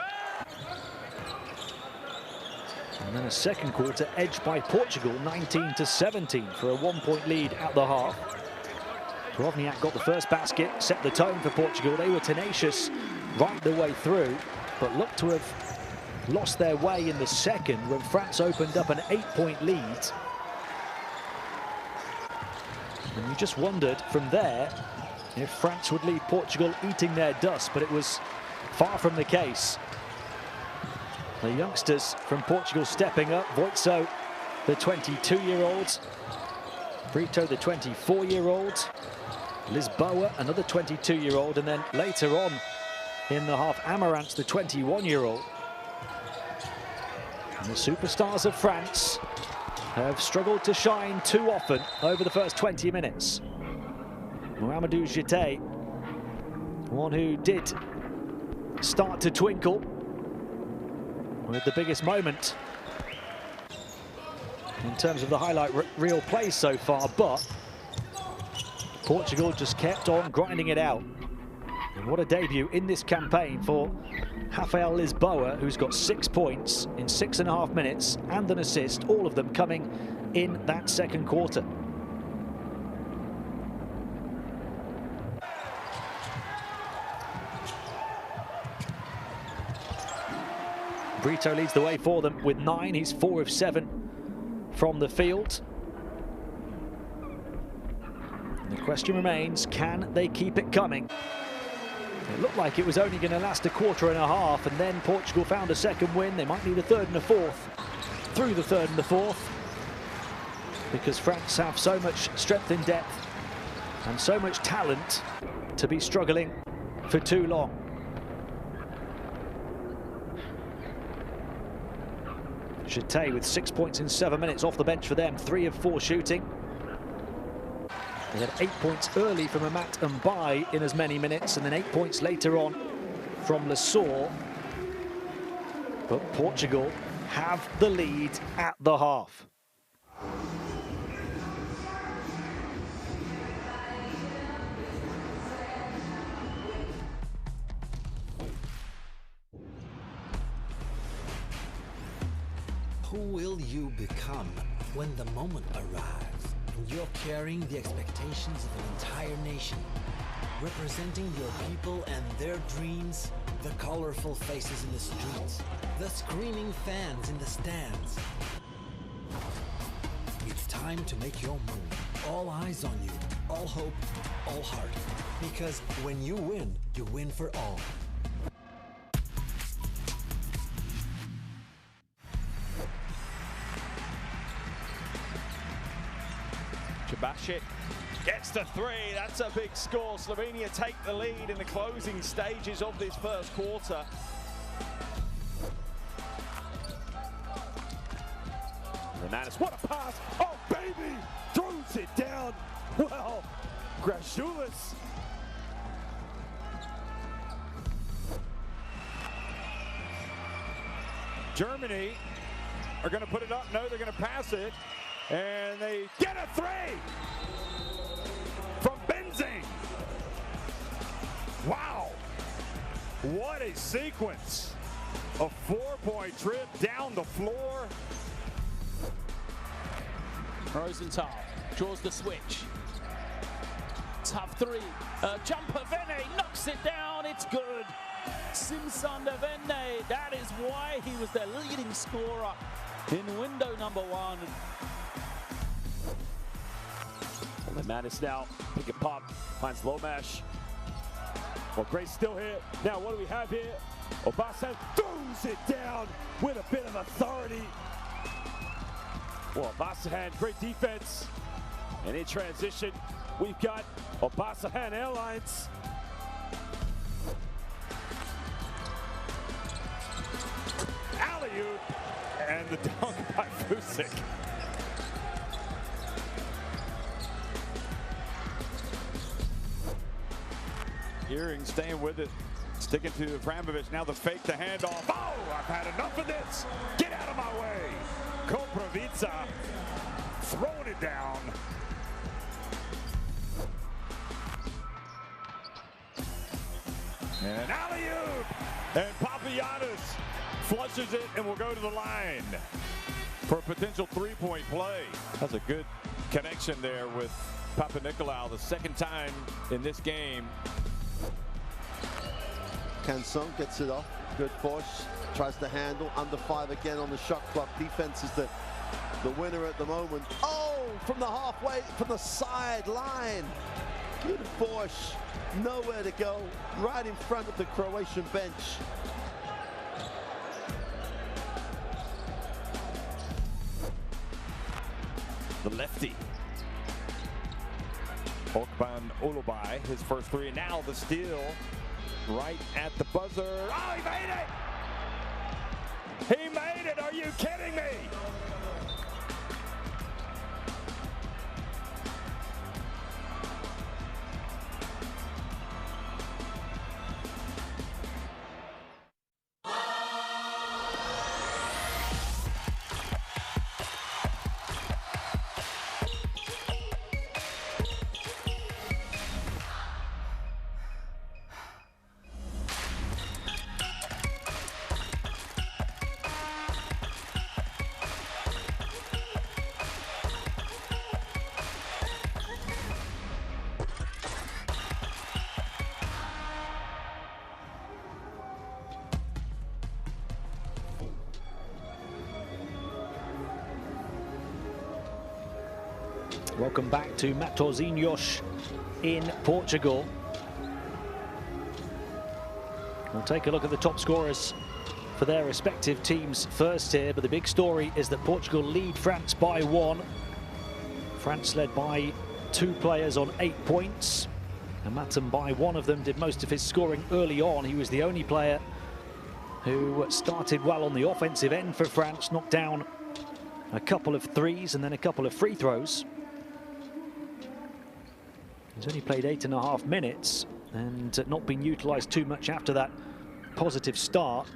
And then a second quarter edged by Portugal, 19-17, for a 1-point lead at the half. Provniak got the first basket, set the tone for Portugal. They were tenacious right the way through, but looked to have lost their way in the second when France opened up an 8-point lead. And you just wondered from there if France would leave Portugal eating their dust, but it was far from the case. The youngsters from Portugal stepping up. Voitso, the 22-year-old. Brito, the 24-year-old. Lisboa, another 22-year-old. And then later on in the half, Amarant's the 21-year-old. And the superstars of France have struggled to shine too often over the first 20 minutes. Mouhamadou Jité One who did start to twinkle with the biggest moment in terms of the highlight reel plays so far, but Portugal just kept on grinding it out. And what a debut in this campaign for Rafael Lisboa, who's got 6 points in 6.5 minutes and an assist, all of them coming in that second quarter. Brito leads the way for them with 9. He's 4 of 7 from the field. And the question remains, can they keep it coming? It looked like it was only going to last a quarter and a half, and then Portugal found a second win. They might need a third and a fourth through the third and the fourth, because France have so much strength in depth and so much talent to be struggling for too long. Chete with 6 points in 7 minutes off the bench for them, 3 of 4 shooting. They had 8 points early from Amat Mbai in as many minutes, and then 8 points later on from Lesor. But Portugal have the lead at the half. Who will you become when the moment arrives and you're carrying the expectations of an entire nation, representing your people and their dreams, the colorful faces in the streets, the screaming fans in the stands? It's time to make your move. All eyes on you, all hope, all heart. Because when you win for all. Jabashik gets to 3. That's a big score. Slovenia take the lead in the closing stages of this first quarter. Renatus, what a pass! Oh, baby! Throws it down. Well, Grashulis. Germany are going to put it up. No, they're going to pass it. And they get a 3 from Benzing. Wow, what a sequence. A 4-point trip down the floor. Rosenthal draws the switch. Tough 3, jumper, Vene knocks it down, it's good. Simpson de Vene, that is why he was the leading scorer in window number 1. Mattis now, pick and pop, finds Lomash. Well, Grace still here. Now what do we have here? Obasa throws it down with a bit of authority. Well, Obasahan, great defense. And in transition, we've got Obasahan Airlines. Alley-oop, and the dunk by Vucic. Earring staying with it, sticking to Abramovich. Now the fake, the handoff. Oh, I've had enough of this. Get out of my way. Koprivica throwing it down. And alley-oop. And Papagiannis flushes it and will go to the line for a potential 3-point play. That's a good connection there with Papanikolaou, the second time in this game. Canson gets it off, good push, tries to handle, under 5 again on the shot clock. Defense is the winner at the moment. Oh, from the halfway, from the sideline. Good push, nowhere to go, right in front of the Croatian bench. The lefty. Okban Ulubai, his first 3, and now the steal. Right at the buzzer. Oh, he made it! He made it! Are you kidding me? Welcome back to Matosinhos in Portugal. We'll take a look at the top scorers for their respective teams first here, but the big story is that Portugal lead France by 1. France led by 2 players on 8 points, and Matambai, one of them, did most of his scoring early on. He was the only player who started well on the offensive end for France, knocked down a couple of threes and then a couple of free throws. He's only played 8.5 minutes and not been utilised too much after that positive start.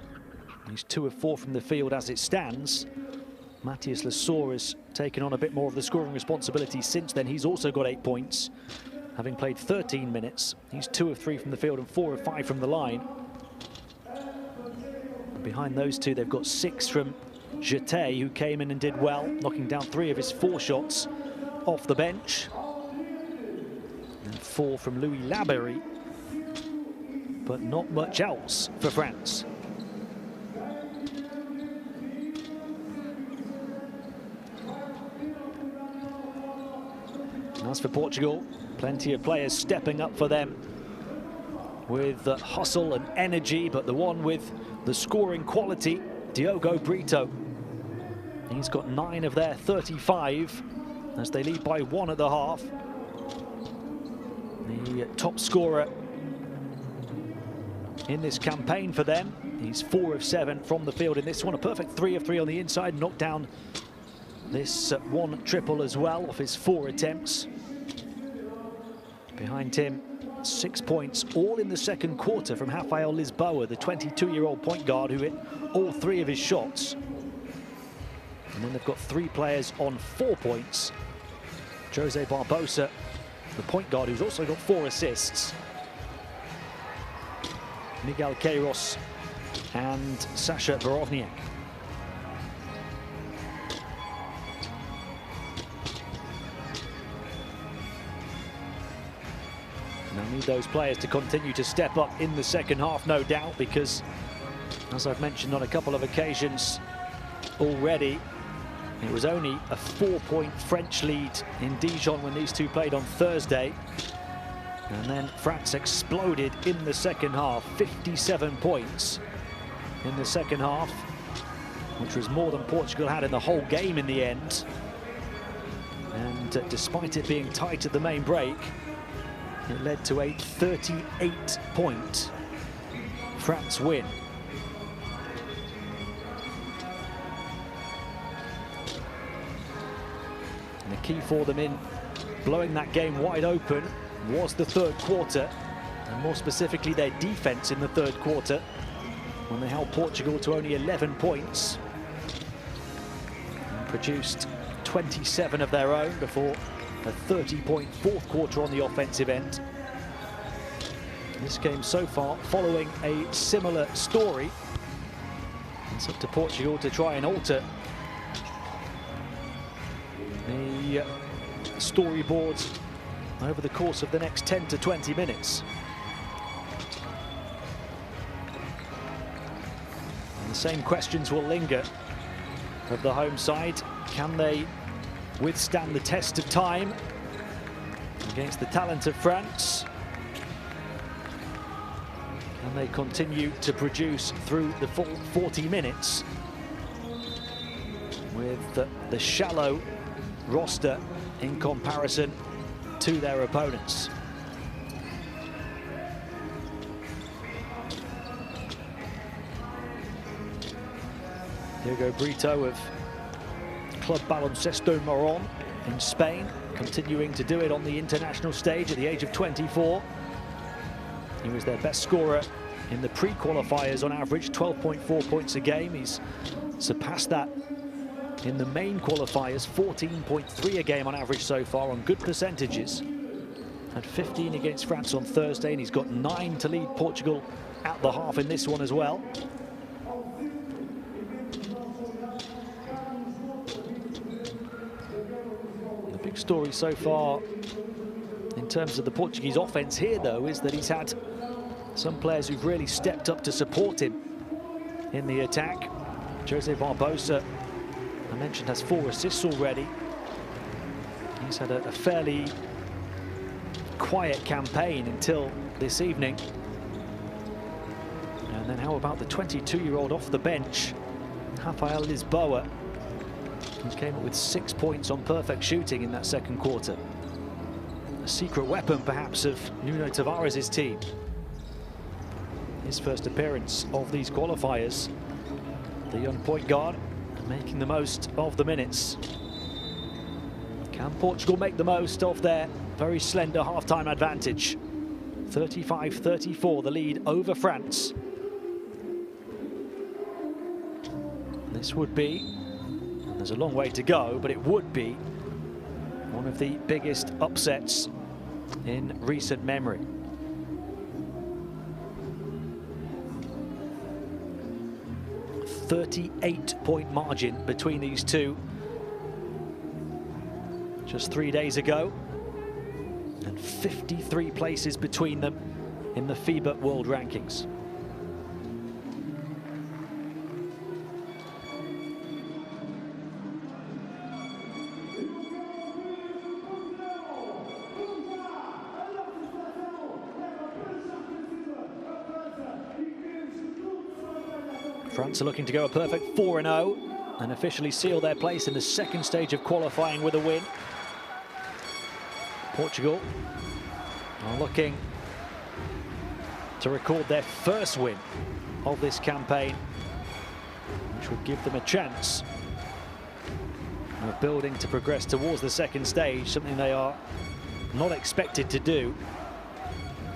He's 2 of 4 from the field as it stands. Matthias Lasor has taken on a bit more of the scoring responsibility since then. He's also got 8 points, having played 13 minutes. He's 2 of 3 from the field and 4 of 5 from the line. Behind those two, they've got 6 from Jeté, who came in and did well, knocking down 3 of his 4 shots off the bench. And 4 from Louis Labery, but not much else for France. And as for Portugal, plenty of players stepping up for them with hustle and energy, but the one with the scoring quality, Diogo Brito. He's got 9 of their 35 as they lead by 1 at the half. The top scorer in this campaign for them. He's 4 of 7 from the field in this one. A perfect 3 of 3 on the inside, knocked down this one triple as well off his 4 attempts. Behind him, 6 points, all in the second quarter from Rafael Lisboa, the 22-year-old point guard who hit all 3 of his shots. And then they've got 3 players on 4 points. Jose Barbosa, the point guard, who's also got 4 assists. Miguel Queiroz and Sasha Borovniak. Now need those players to continue to step up in the second half, no doubt, because as I've mentioned on a couple of occasions already, it was only a 4-point French lead in Dijon when these two played on Thursday. And then France exploded in the second half, 57 points in the second half, which was more than Portugal had in the whole game in the end. And despite it being tight at the main break, it led to a 38-point France win. And the key for them in blowing that game wide open was the third quarter, and more specifically their defense in the third quarter, when they held Portugal to only 11 points and produced 27 of their own before a 30-point fourth quarter on the offensive end. This game so far following a similar story. It's up to Portugal to try and alter the storyboards over the course of the next 10 to 20 minutes. And the same questions will linger of the home side. Can they withstand the test of time against the talent of France? Can they continue to produce through the full 40 minutes with the shallow roster in comparison to their opponents? Diogo Brito of Club Baloncesto Moron in Spain, continuing to do it on the international stage at the age of 24. He was their best scorer in the pre-qualifiers on average, 12.4 points a game. He's surpassed that in the main qualifiers, 14.3 a game on average so far on good percentages. Had 15 against France on Thursday, and he's got 9 to lead Portugal at the half in this one as well. The big story so far in terms of the Portuguese offense here, though, is that he's had some players who've really stepped up to support him in the attack. Jose Barbosa, I mentioned, has 4 assists already. He's had a fairly quiet campaign until this evening. And then how about the 22-year-old off the bench, Rafael Lisboa, who came up with 6 points on perfect shooting in that second quarter. A secret weapon, perhaps, of Nuno Tavares' team. His first appearance of these qualifiers. The young point guard making the most of the minutes. Can Portugal make the most of their very slender half-time advantage? 35-34, the lead over France. This would be, and there's a long way to go, but it would be one of the biggest upsets in recent memory. A 38-point margin between these two just 3 days ago, and 53 places between them in the FIBA World Rankings. France are looking to go a perfect 4-0 and officially seal their place in the second stage of qualifying with a win. Portugal are looking to record their first win of this campaign, which would give them a chance of building to progress towards the second stage, something they are not expected to do,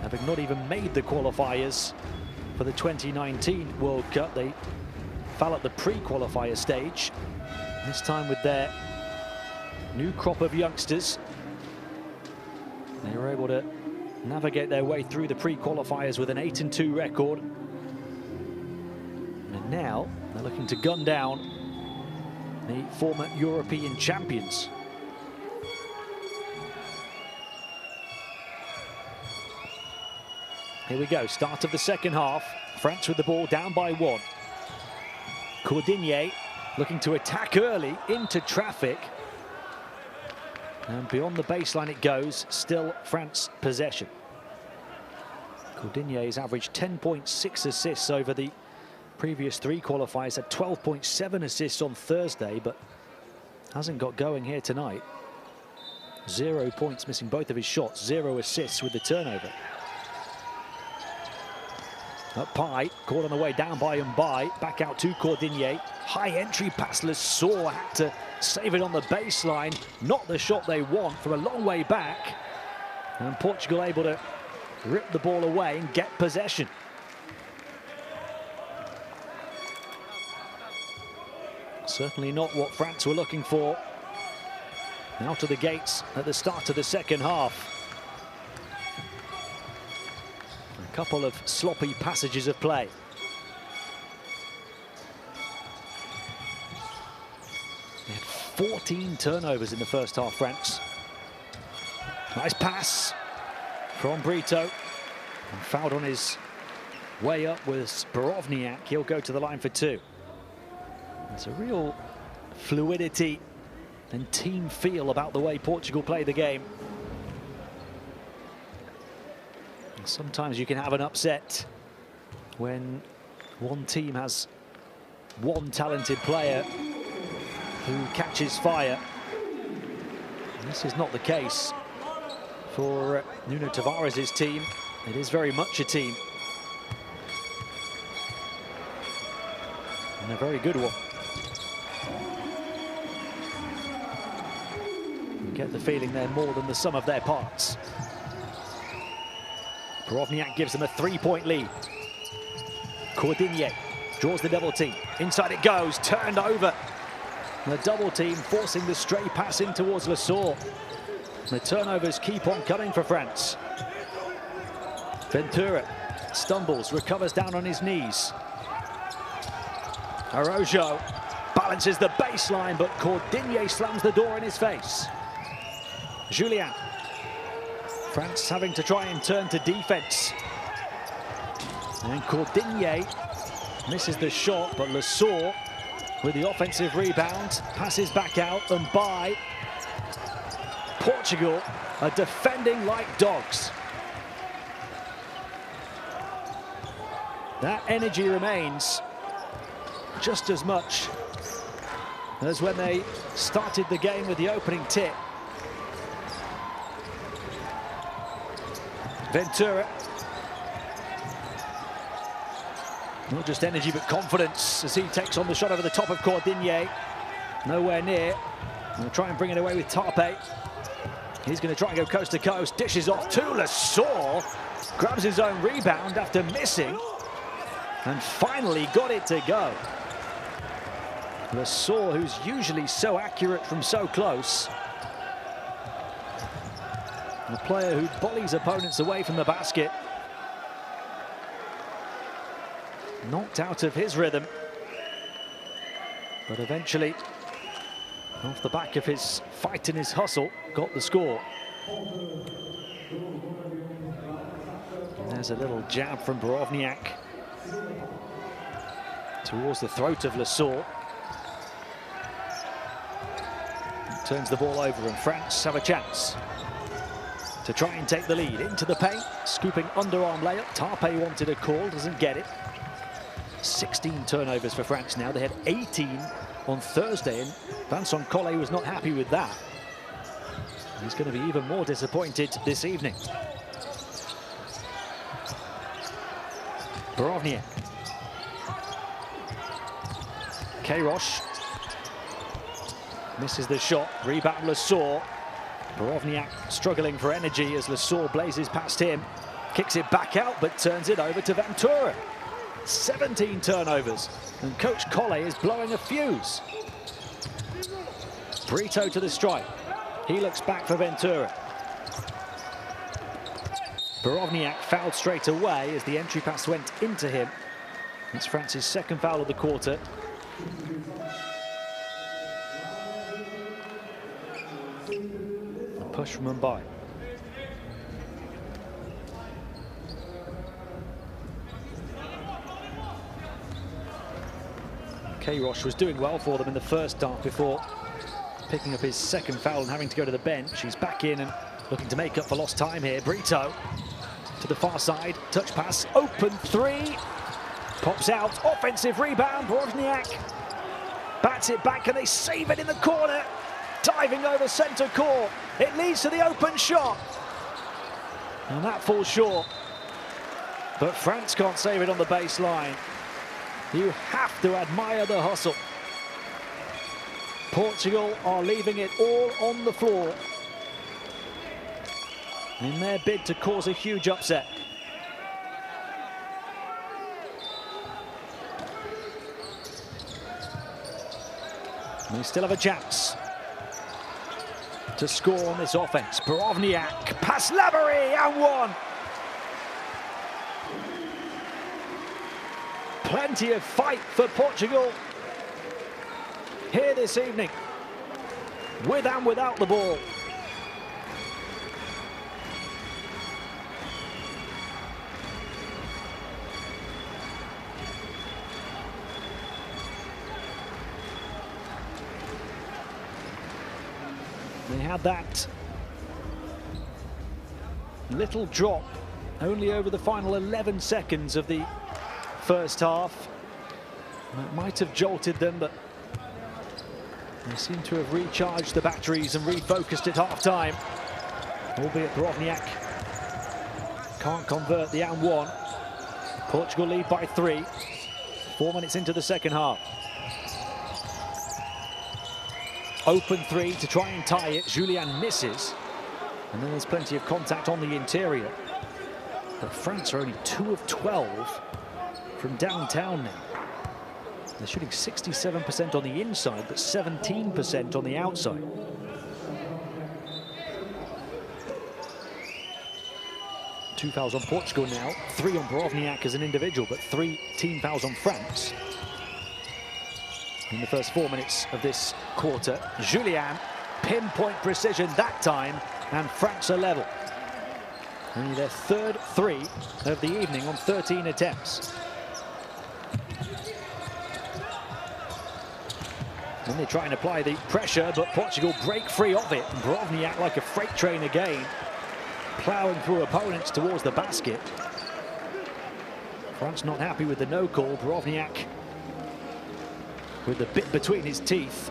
having not even made the qualifiers for the 2019 World Cup. They fell at the pre-qualifier stage, this time with their new crop of youngsters. They were able to navigate their way through the pre-qualifiers with an 8-2 record. And now they're looking to gun down the former European champions. Here we go, start of the second half. France with the ball, down by 1. Cordigné looking to attack early into traffic. And beyond the baseline it goes, still France possession. Cordigné has averaged 10.6 assists over the previous 3 qualifiers, had 12.7 assists on Thursday, but hasn't got going here tonight. 0 points, missing both of his shots, 0 assists with the turnover. Up Pai, caught on the way down by Mbai, back out to Cordigné. High entry pass, Lesor had to save it on the baseline. Not the shot they want from a long way back. And Portugal able to rip the ball away and get possession. Certainly not what France were looking for out of the gates at the start of the second half. A couple of sloppy passages of play. They had 14 turnovers in the first half, France. Nice pass from Brito. And fouled on his way up was Borovniak. He'll go to the line for 2. There's a real fluidity and team feel about the way Portugal play the game. And sometimes you can have an upset when one team has one talented player who catches fire. And this is not the case for Nuno Tavares' team. It is very much a team. And a very good one. You get the feeling they're more than the sum of their parts. Borovniak gives them a 3-point lead. Cordigné draws the double team. Inside it goes, turned over. The double team forcing the stray pass in towards Lesor. The turnovers keep on coming for France. Ventura stumbles, recovers down on his knees. Araujo balances the baseline, but Cordigné slams the door in his face. Julien. France having to try and turn to defense. And Cordigné misses the shot, but Lesor with the offensive rebound, passes back out, and by Portugal are defending like dogs. That energy remains just as much as when they started the game with the opening tip. Ventura. Not just energy, but confidence as he takes on the shot over the top of Cordigne. Nowhere near. We'll try and bring it away with Tarpe. He's going to try and go coast to coast. Dishes off to Lasor. Grabs his own rebound after missing. And finally got it to go. Lasor, who's usually so accurate from so close. A player who bullies opponents away from the basket. Knocked out of his rhythm. But eventually, off the back of his fight and his hustle, got the score. And there's a little jab from Borovniak towards the throat of Lasor. Turns the ball over and France have a chance to try and take the lead into the paint. Scooping underarm layup. Tarpe wanted a call, doesn't get it. 16 turnovers for France now. They had 18 on Thursday, and Vincent Collet was not happy with that. He's going to be even more disappointed this evening. Borovniak. Queiroz misses the shot. Rebound Lasor. Borovniak struggling for energy as Lasor blazes past him. Kicks it back out, but turns it over to Ventura. 17 turnovers, and Coach Collet is blowing a fuse. Brito to the strike. He looks back for Ventura. Borovniak fouled straight away as the entry pass went into him. It's France's second foul of the quarter. A push from Mumbai. Queiroz was doing well for them in the first half before picking up his second foul and having to go to the bench. He's back in and looking to make up for lost time here. Brito to the far side, touch pass, open three, pops out, offensive rebound. Borovniak bats it back, and they save it in the corner, diving over centre court. It leads to the open shot, and that falls short. But France can't save it on the baseline. You have to admire the hustle. Portugal are leaving it all on the floor in their bid to cause a huge upset. And they still have a chance to score on this offense. Borovniak, pass Lavery, and one. Plenty of fight for Portugal here this evening, with and without the ball. They had that little drop only over the final 11 seconds of the first half. It might have jolted them, but they seem to have recharged the batteries and refocused at half-time. Albeit Borovniak can't convert the and one. Portugal lead by 3. 4 minutes into the second half. Open three to try and tie it. Julian misses. And then there's plenty of contact on the interior. But France are only 2 of 12 from downtown now. They're shooting 67% on the inside, but 17% on the outside. Two fouls on Portugal now, 3 on Borovniak as an individual, but 3 team fouls on France. In the first 4 minutes of this quarter, Julian, pinpoint precision that time, and France are level. Only their third 3 of the evening on 13 attempts. And they try and apply the pressure, but Portugal break free of it. And Brovniak, like a freight train again, ploughing through opponents towards the basket. France not happy with the no call. Brovniak with the bit between his teeth.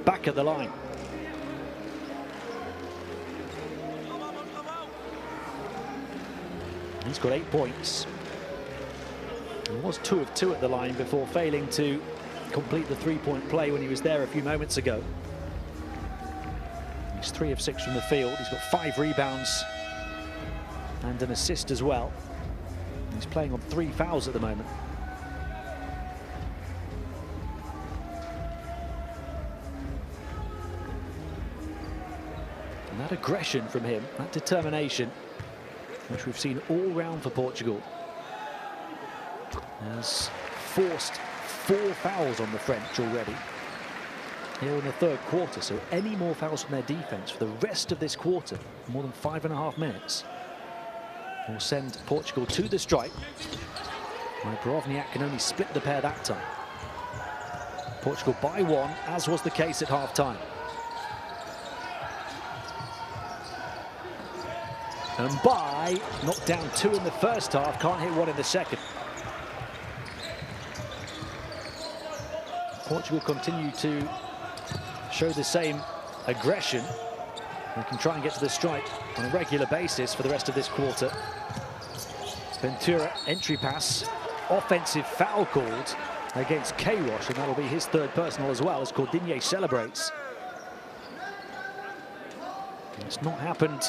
Back at the line. He's got 8 points. He was 2 of 2 at the line before failing to complete the three-point play when he was there a few moments ago. He's 3 of 6 from the field. He's got 5 rebounds and an assist as well. He's playing on 3 fouls at the moment. And that aggression from him, that determination, which we've seen all round for Portugal, has forced 4 fouls on the French already here in the third quarter. So any more fouls from their defense for the rest of this quarter, more than 5.5 minutes, will send Portugal to the stripe, where Brovniak can only split the pair that time. Portugal by 1, as was the case at half-time. And by, knocked down 2 in the first half, can't hit 1 in the second. Portugal continue to show the same aggression. They can try and get to the stripe on a regular basis for the rest of this quarter. Ventura, entry pass, offensive foul called against Queiroz, and that'll be his 3rd personal as well as Cordigné celebrates. It's not happened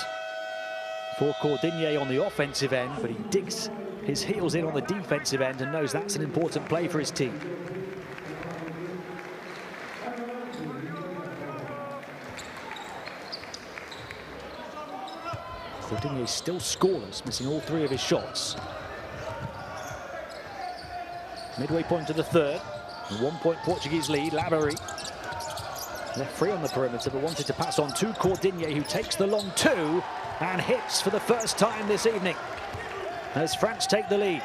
for Cordigné on the offensive end, but he digs his heels in on the defensive end and knows that's an important play for his team. Cordigné is still scoreless, missing all 3 of his shots. Midway point of the third, 1-point Portuguese lead. Labery left free on the perimeter, but wanted to pass on to Cordigné, who takes the long 2 and hits for the first time this evening as France take the lead.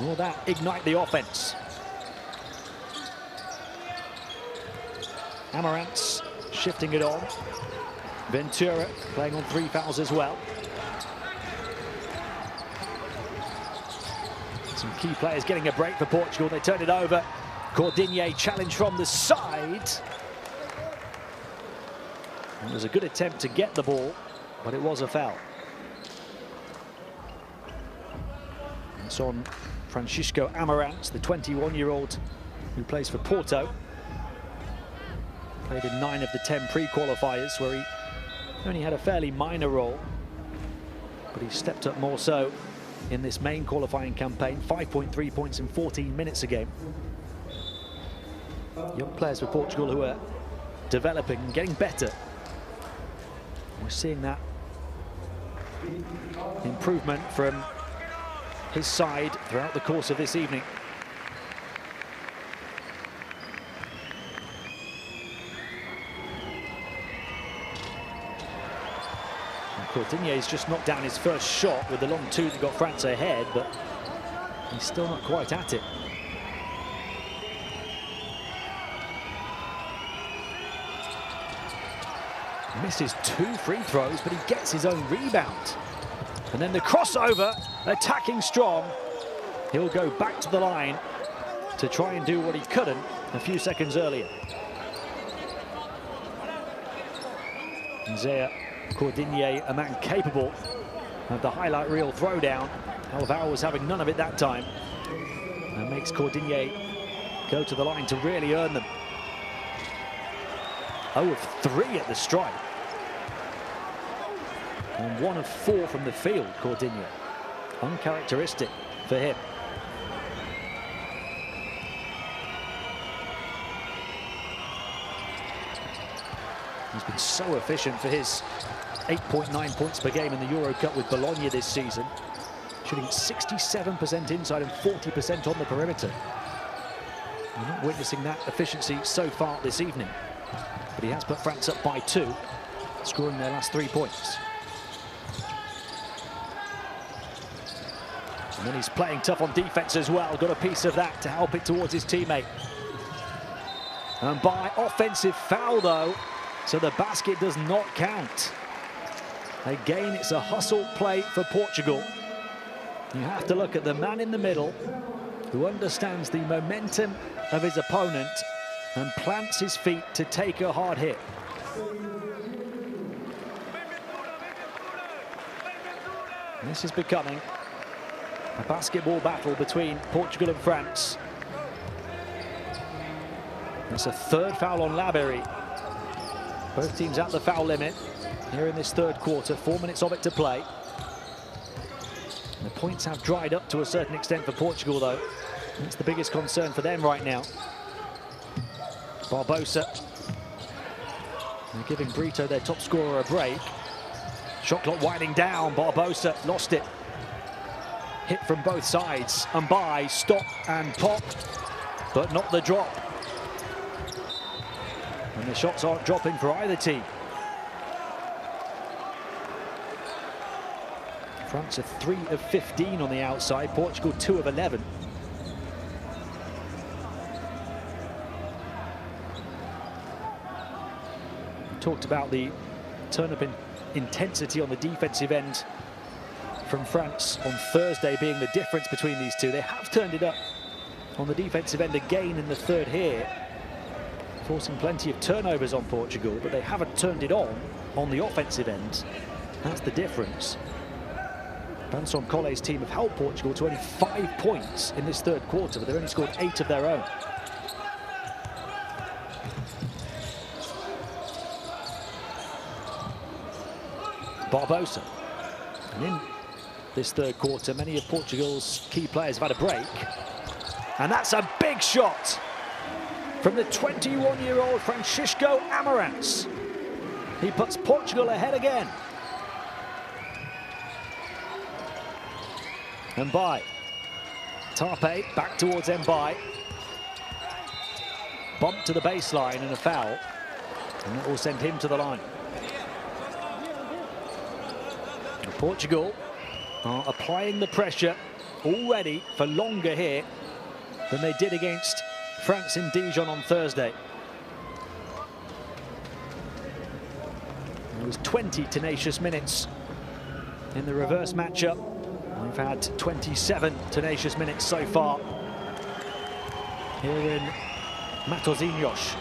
Will that ignite the offense? Amarant's shifting it on. Ventura playing on 3 fouls as well. Some key players getting a break for Portugal. They turn it over. Cordigné challenge from the side. It was a good attempt to get the ball, but it was a foul. It's on Francisco Amarant, the 21-year-old who plays for Porto. Played in 9 of the 10 pre-qualifiers, where he only had a fairly minor role, but he stepped up more so in this main qualifying campaign. 5.3 points in 14 minutes a game. Young players for Portugal who are developing and getting better. We're seeing that improvement from his side throughout the course of this evening. Cordigné's just knocked down his first shot with the long 2 that got France ahead, but he's still not quite at it. Misses 2 free throws, but he gets his own rebound. And then the crossover, attacking strong. He'll go back to the line to try and do what he couldn't a few seconds earlier. Zaya Cordigné, a man capable of the highlight reel throwdown. Alvaro was having none of it that time. And makes Cordigné go to the line to really earn them. 0 of 3 at the stripe. And 1 of 4 from the field, Cordigné. Uncharacteristic for him. He's been so efficient for his 8.9 points per game in the Euro Cup with Bologna this season. Shooting 67% inside and 40% on the perimeter. We're not witnessing that efficiency so far this evening. But he has put France up by 2, scoring their last 3 points. And then he's playing tough on defense as well. Got a piece of that to help it towards his teammate. And by offensive foul though, so the basket does not count. Again, it's a hustle play for Portugal. You have to look at the man in the middle who understands the momentum of his opponent and plants his feet to take a hard hit. And this is becoming a basketball battle between Portugal and France. That's a third foul on Laberi. Both teams at the foul limit here in this third quarter. 4 minutes of it to play. And the points have dried up to a certain extent for Portugal, though. That's the biggest concern for them right now. Barbosa. They're giving Brito, their top scorer, a break. Shot clock winding down. Barbosa lost it. Hit from both sides. And by stop and pop, but not the drop. And the shots aren't dropping for either team. France are 3 of 15 on the outside. Portugal 2 of 11. We talked about the turn-up in intensity on the defensive end from France on Thursday being the difference between these two. They have turned it up on the defensive end again in the third here, forcing plenty of turnovers on Portugal, but they haven't turned it on the offensive end. That's the difference. Vincent Collet's team have held Portugal to only 5 points in this third quarter, but they've only scored 8 of their own. Barbosa. And in this third quarter, many of Portugal's key players have had a break. And that's a big shot from the 21-year-old Francisco Amarantz. He puts Portugal ahead again. Mbai. Tarpe back towards Mbai. Bump to the baseline and a foul. And that will send him to the line. Portugal are applying the pressure already for longer here than they did against France in Dijon on Thursday. There was 20 tenacious minutes in the reverse matchup. We've had 27 tenacious minutes so far here in Matosinhos.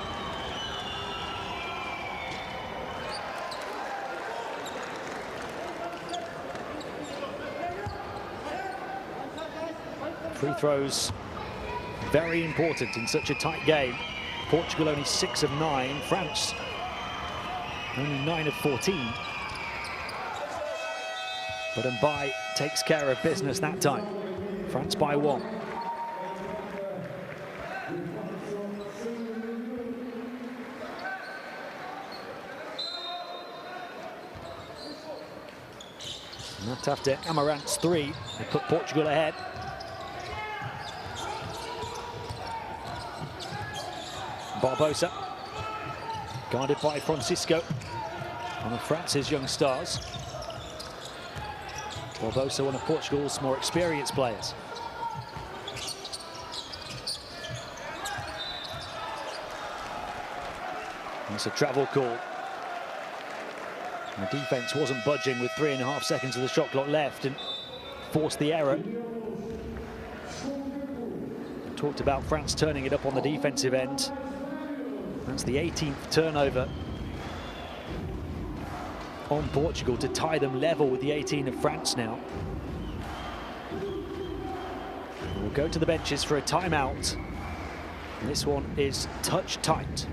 Free throws, very important in such a tight game. Portugal only 6 of 9, France only 9 of 14. But Mbai takes care of business that time. France by 1. And that after Amarant's 3, they put Portugal ahead. Barbosa, guarded by Francisco, one of France's young stars. Barbosa, one of Portugal's more experienced players. It's a travel call. The defense wasn't budging with 3.5 seconds of the shot clock left and forced the error. Talked about France turning it up on the defensive end. That's the 18th turnover on Portugal to tie them level with the 18 of France now. We'll go to the benches for a timeout. And this one is touch tight.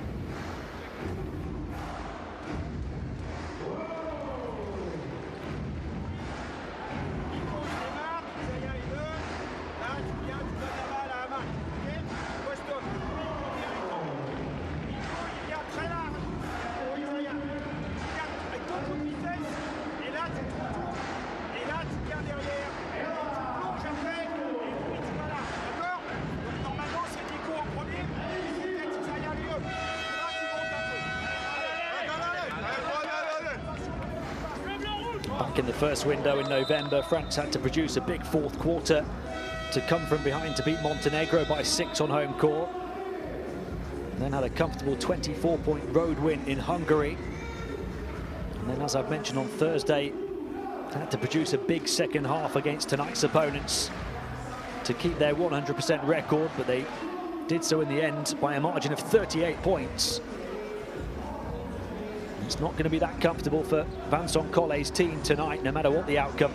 Back in the first window in November, France had to produce a big fourth quarter to come from behind to beat Montenegro by 6 on home court. And then had a comfortable 24-point road win in Hungary. And then, as I've mentioned on Thursday, had to produce a big second half against tonight's opponents to keep their 100% record, but they did so in the end by a margin of 38 points. It's not going to be that comfortable for Vincent Collet's team tonight, no matter what the outcome.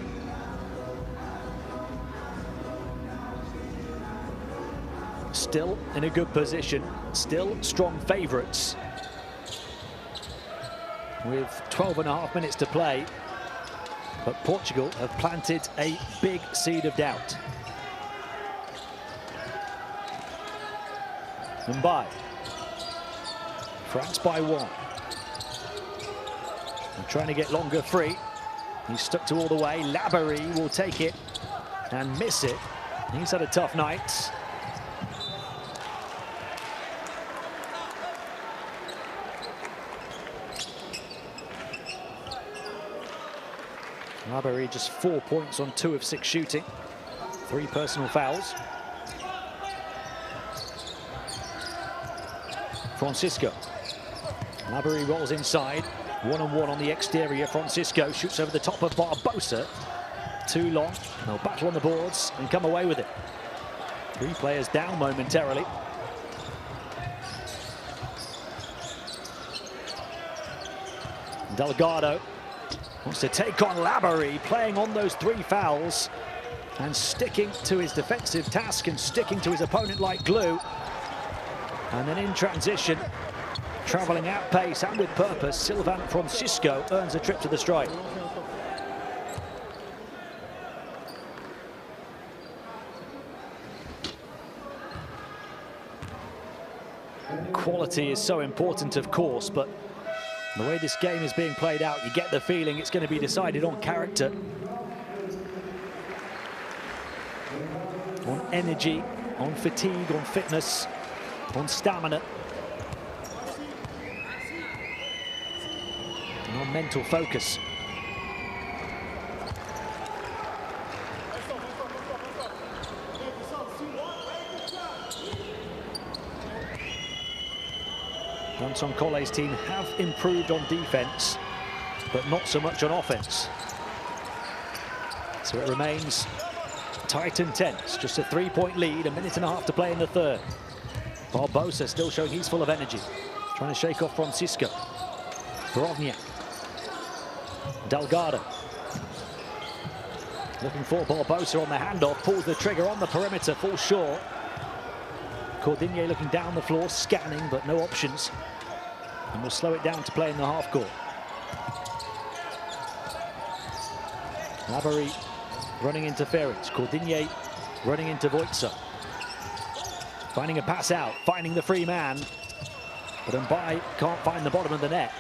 Still in a good position, still strong favourites. With 12.5 minutes to play, but Portugal have planted a big seed of doubt. And by France by 1. And trying to get longer free. He's stuck to all the way. Laborie will take it and miss it. He's had a tough night. Laborie just 4 points on 2 of 6 shooting. 3 personal fouls. Francisco. Laborie rolls inside. 1-on-1 on the exterior. Francisco shoots over the top of Barbosa. Too long. They'll battle on the boards and come away with it. 3 players down momentarily. Delgado wants to take on Laborie, playing on those 3 fouls and sticking to his defensive task and sticking to his opponent like glue. And then in transition, travelling at pace and with purpose, Sylvain Francisco earns a trip to the stripe. Quality is so important, of course, but the way this game is being played out, you get the feeling it's going to be decided on character, on energy, on fatigue, on fitness, on stamina, and on mental focus. Vincent Collet's team have improved on defense, but not so much on offense. So it remains tight and tense. Just a 3-point lead, 1.5 minutes to play in the third. Barbosa still showing he's full of energy. Trying to shake off Francisco. Brovniak. Delgado. Looking for Barbosa on the handoff. Pulls the trigger on the perimeter. Falls short. Cordigne looking down the floor, scanning, but no options. And will slow it down to play in the half court. Laborie running interference. Cordigne running into Voitsa. Finding a pass out, finding the free man. But Mbai can't find the bottom of the net.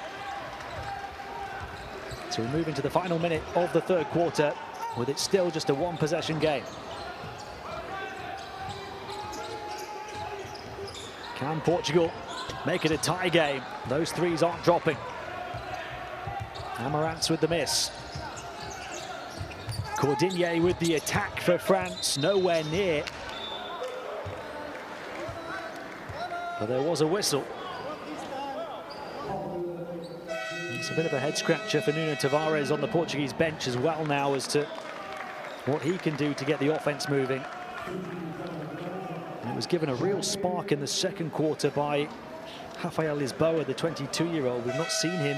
So we move into the final minute of the third quarter, with it still just a 1-possession game. Can Portugal make it a tie game? Those 3s aren't dropping. Amarantz with the miss. Cordigne with the attack for France, nowhere near. But there was a whistle. It's a bit of a head-scratcher for Nuno Tavares on the Portuguese bench as well now as to what he can do to get the offense moving. And it was given a real spark in the second quarter by Rafael Lisboa, the 22-year-old. We've not seen him,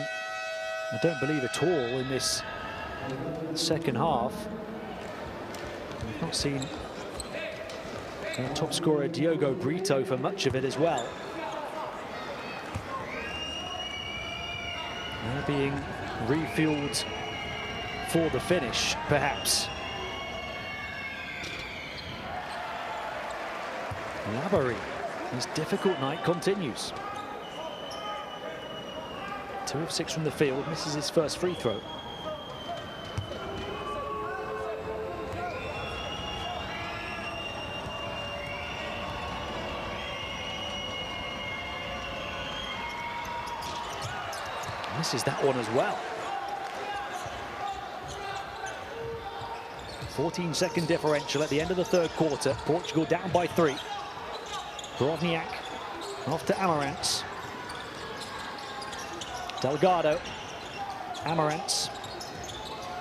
I don't believe, at all in this second half. We've not seen top scorer Diogo Brito for much of it as well. They're being refueled for the finish, perhaps. Laborie, his difficult night continues. 2 of 6 from the field, misses his first free throw. Misses that one as well. 14-second differential at the end of the third quarter. Portugal down by 3. Brovniak off to Amarantz. Delgado. Amarantz.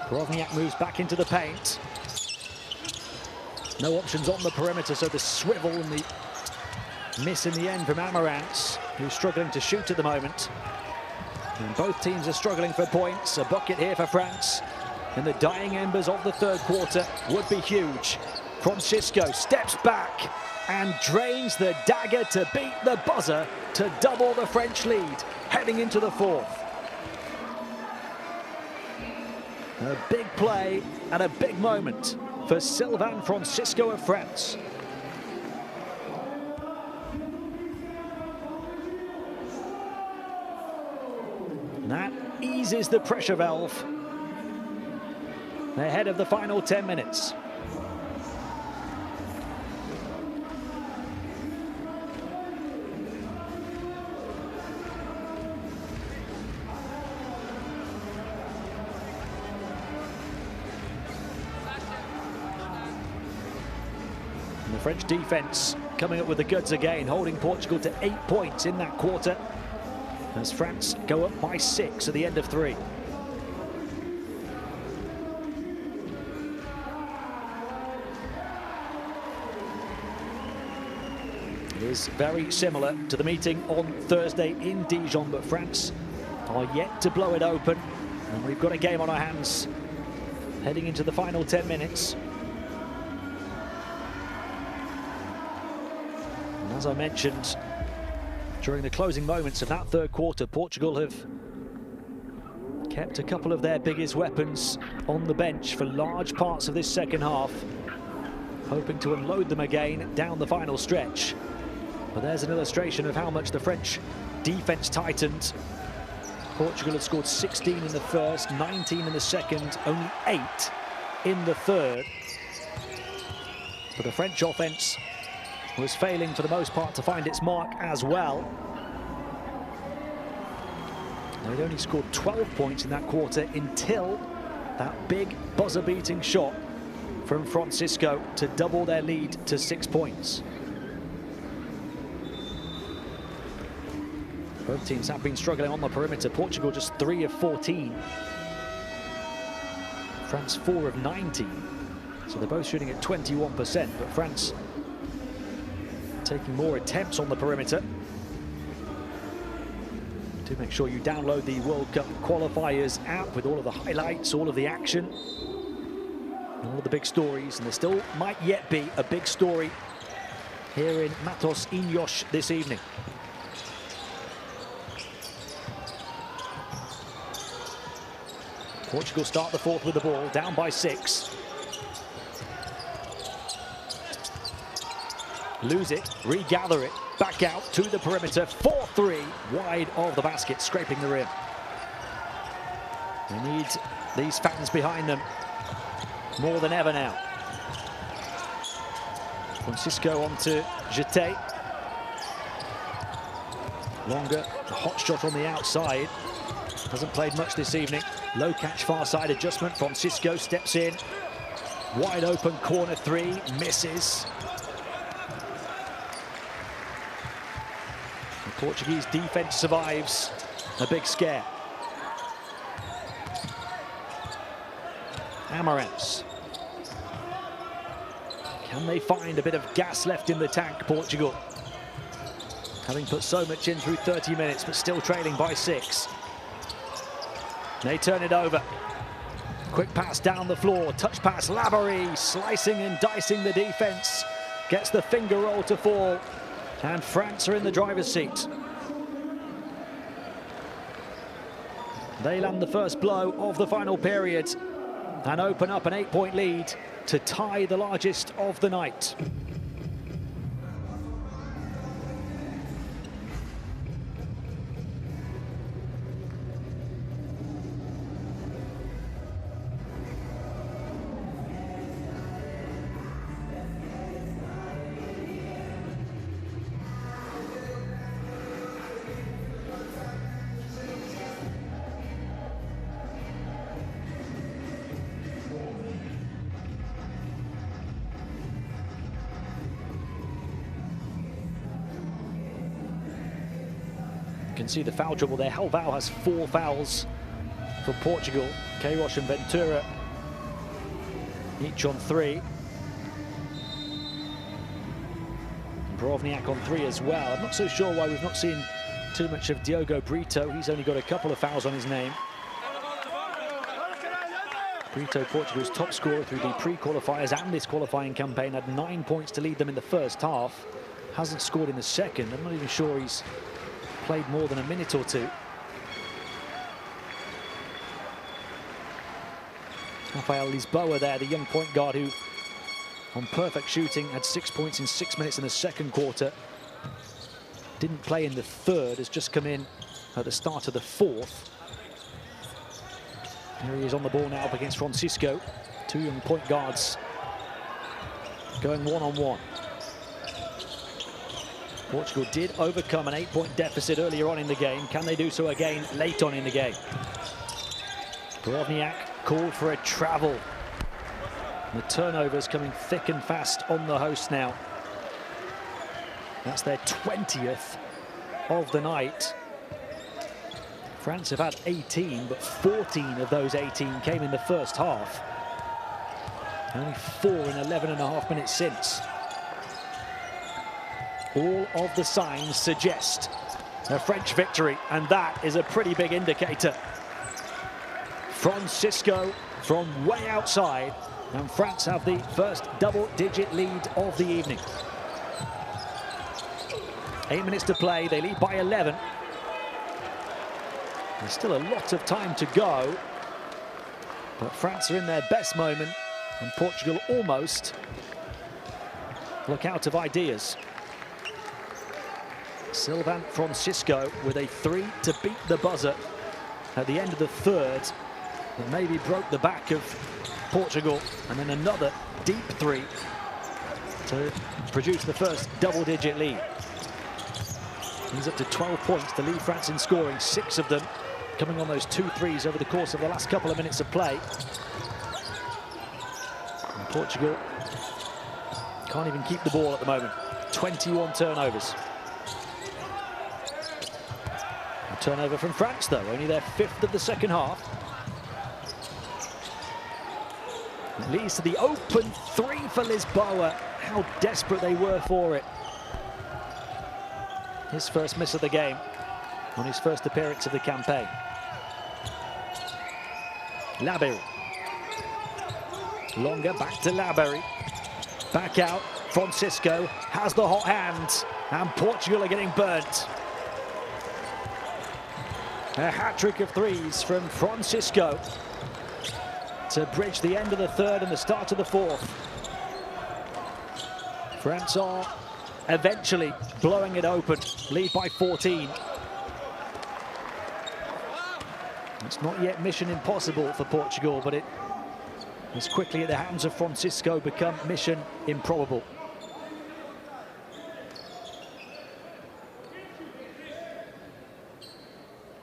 Brovniak moves back into the paint. No options on the perimeter, so the swivel and the miss in the end from Amarantz, who's struggling to shoot at the moment. And both teams are struggling for points. A bucket here for France in the dying embers of the third quarter would be huge. Francisco steps back and drains the dagger to beat the buzzer to double the French lead heading into the fourth. A big play and a big moment for Sylvain Francisco of France. And that eases the pressure valve ahead of the final 10 minutes. And the French defense coming up with the goods again, holding Portugal to 8 points in that quarter, as France go up by 6 at the end of 3. It is very similar to the meeting on Thursday in Dijon, but France are yet to blow it open, and we've got a game on our hands heading into the final 10 minutes. And as I mentioned, during the closing moments of that third quarter, Portugal have kept a couple of their biggest weapons on the bench for large parts of this second half, hoping to unload them again down the final stretch. But there's an illustration of how much the French defense tightened. Portugal had scored 16 in the first, 19 in the second, only 8 in the third. But the French offense was failing for the most part to find its mark as well. They'd only scored 12 points in that quarter until that big buzzer-beating shot from Francisco to double their lead to 6 points. Both teams have been struggling on the perimeter. Portugal just 3 of 14. France 4 of 19. So they're both shooting at 21%, but France taking more attempts on the perimeter. Do make sure you download the World Cup Qualifiers app with all of the highlights, all of the action, all of the big stories, and there still might yet be a big story here in Matos Inyos this evening. Portugal start the fourth with the ball, down by 6. Lose it, regather it, back out to the perimeter, 4-3, wide of the basket, scraping the rim. They need these fans behind them more than ever now. Francisco on to Jeté. Longer, a hot shot on the outside. Hasn't played much this evening. Low catch, far side adjustment. Francisco steps in. Wide open corner 3, misses. The Portuguese defense survives a big scare. Amarantz. Can they find a bit of gas left in the tank, Portugal? Having put so much in through 30 minutes, but still trailing by 6. They turn it over. Quick pass down the floor, touch pass, Laborie slicing and dicing the defense. Gets the finger roll to fall, and France are in the driver's seat. They land the first blow of the final period and open up an 8-point lead to tie the largest of the night. can see the foul trouble there. Halvao has 4 fouls for Portugal. Queiroz and Ventura each on 3. Brovniak on 3 as well. I'm not so sure why we've not seen too much of Diogo Brito. He's only got a couple of fouls on his name. Brito, Portugal's top scorer through the pre-qualifiers and this qualifying campaign, had 9 points to lead them in the first half. Hasn't scored in the second. I'm not even sure he's played more than a minute or two. Rafael Lisboa there, the young point guard who, on perfect shooting, had 6 points in 6 minutes in the second quarter. Didn't play in the third, has just come in at the start of the fourth. Here he is on the ball now up against Francisco. 2 young point guards going one-on-one. Portugal did overcome an 8-point deficit earlier on in the game. Can they do so again late on in the game? Brovniak called for a travel. The turnovers coming thick and fast on the host now. That's their 20th of the night. France have had 18, but 14 of those 18 came in the first half. Only 4 in 11.5 minutes since. All of the signs suggest a French victory, and that is a pretty big indicator. Francisco from way outside, and France have the first double-digit lead of the evening. 8 minutes to play, they lead by 11. There's still a lot of time to go, but France are in their best moment, and Portugal almost look out of ideas. Sylvain Francisco with a 3 to beat the buzzer at the end of the third. That maybe broke the back of Portugal, and then another deep 3 to produce the first double-digit lead. He's up to 12 points to lead France in scoring, 6 of them coming on those 2 threes over the course of the last couple of minutes of play. And Portugal can't even keep the ball at the moment. 21 turnovers. A turnover from France, though, only their 5th of the second half. It leads to the open 3 for Lisboa. How desperate they were for it. His first miss of the game on his first appearance of the campaign. Laberry. Longer, back to Laberry. Back out, Francisco has the hot hand, and Portugal are getting burnt. A hat-trick of 3s from Francisco to bridge the end of the third and the start of the fourth. France are eventually blowing it open, lead by 14. It's not yet mission impossible for Portugal, but it has quickly at the hands of Francisco become mission improbable.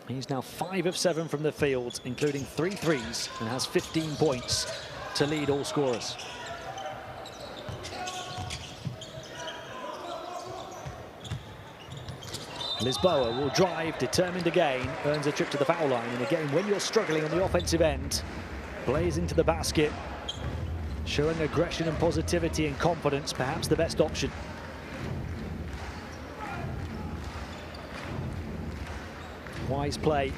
He's now 5 of 7 from the field, including 3 threes, and has 15 points to lead all scorers. Lisboa will drive, determined again, earns a trip to the foul line. And again, when you're struggling on the offensive end, plays into the basket, showing aggression and positivity and confidence, perhaps the best option. Wise play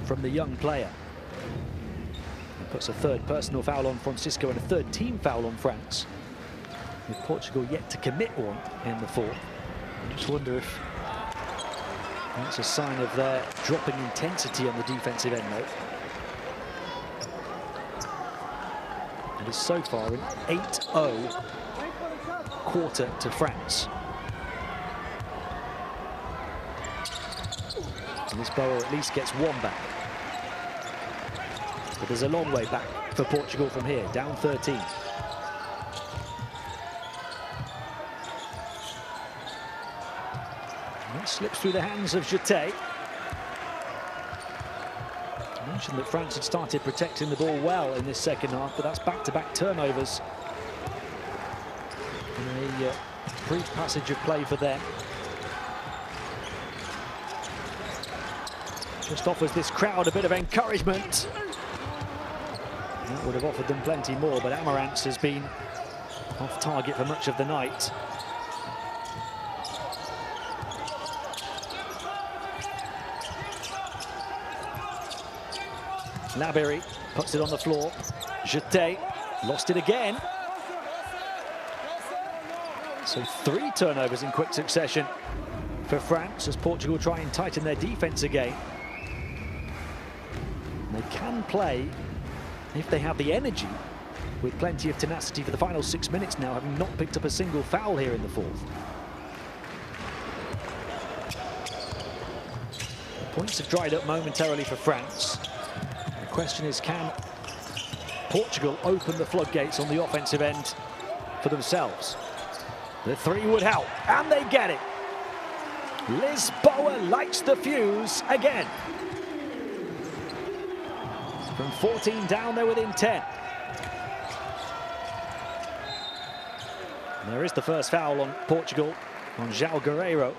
from the young player. He puts a 3rd personal foul on Francisco and a 3rd team foul on France, with Portugal yet to commit one in the fourth. I just wonder if that's a sign of their dropping intensity on the defensive end, though. It is so far an 8-0 quarter to France. Lisboa at least gets 1 back. But there's a long way back for Portugal from here, down 13. And that slips through the hands of Jeté. I mentioned that France had started protecting the ball well in this second half, but that's back-to-back turnovers. And a brief passage of play for them. Just offers this crowd a bit of encouragement. That would have offered them plenty more, but Amarantz has been off target for much of the night. Laberi puts it on the floor. Jeté lost it again. So 3 turnovers in quick succession for France as Portugal try and tighten their defense again. They can play if they have the energy, with plenty of tenacity for the final 6 minutes now, having not picked up a single foul here in the fourth. The points have dried up momentarily for France. The question is, can Portugal open the floodgates on the offensive end for themselves? The 3 would help, and they get it. Lisboa lights the fuse again. From 14 down, they're within 10. And there is the first foul on Portugal, on João Guerreiro.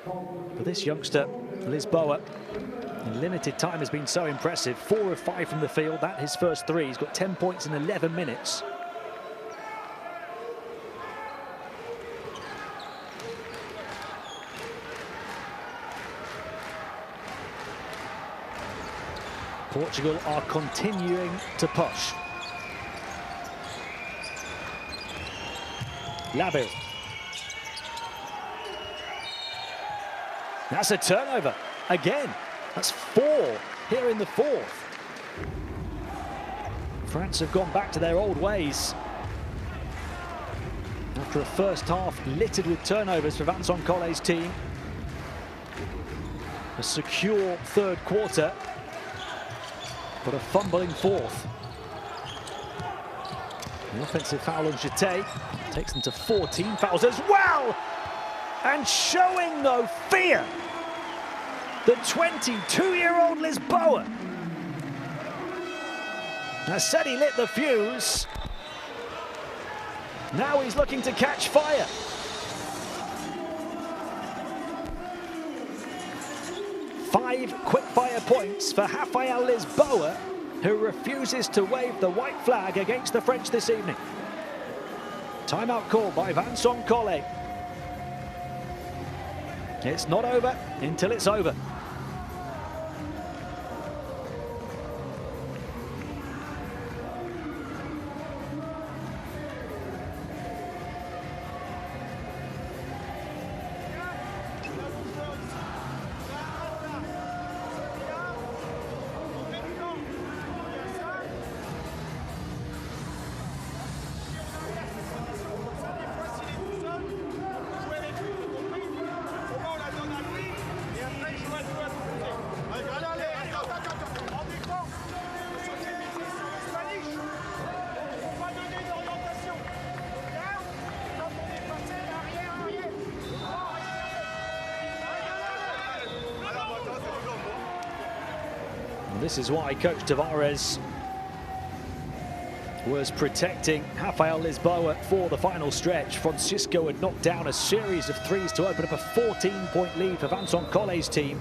But this youngster, Lisboa, in limited time has been so impressive. 4 of 5 from the field, that his first 3. He's got 10 points in 11 minutes. Portugal are continuing to push. Laberi. That's a turnover again. That's 4 here in the fourth. France have gone back to their old ways. After a first half littered with turnovers for Vincent Collet's team. A secure third quarter, but a fumbling fourth. The offensive foul on Jeté takes them to 14 fouls as well. And showing no fear, the 22-year-old Lisboa. I said he lit the fuse. Now he's looking to catch fire. Five quick-fire points for Rafael Lisboa, who refuses to wave the white flag against the French this evening. Timeout called by Vincent Collet. It's not over until it's over. This is why Coach Tavares was protecting Rafael Lisboa for the final stretch. Francisco had knocked down a series of threes to open up a 14-point lead for Vincent Collet's team,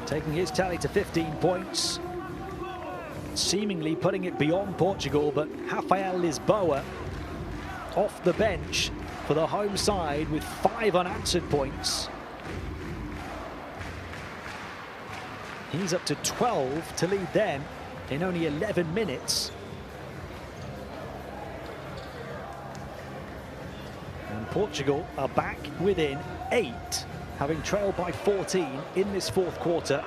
taking his tally to 15 points, seemingly putting it beyond Portugal. But Rafael Lisboa off the bench for the home side with 5 unanswered points. He's up to 12 to lead them in only 11 minutes. And Portugal are back within 8, having trailed by 14 in this fourth quarter.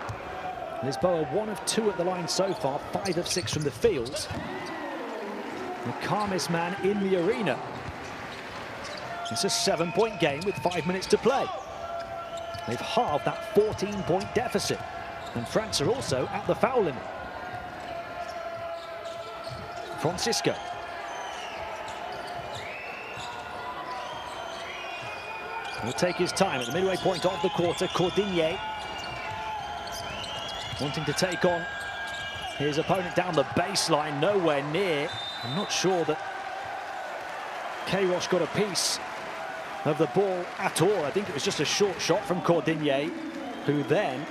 Lisboa 1 of 2 at the line so far, 5 of 6 from the field. The calmest man in the arena. It's a 7-point game with 5 minutes to play. They've halved that 14-point deficit. And France are also at the foul limit. Francisco. Will take his time at the midway point of the quarter. Cordinier wanting to take on his opponent down the baseline, nowhere near. I'm not sure that Queiroz got a piece of the ball at all. I think it was just a short shot from Cordinier. who then,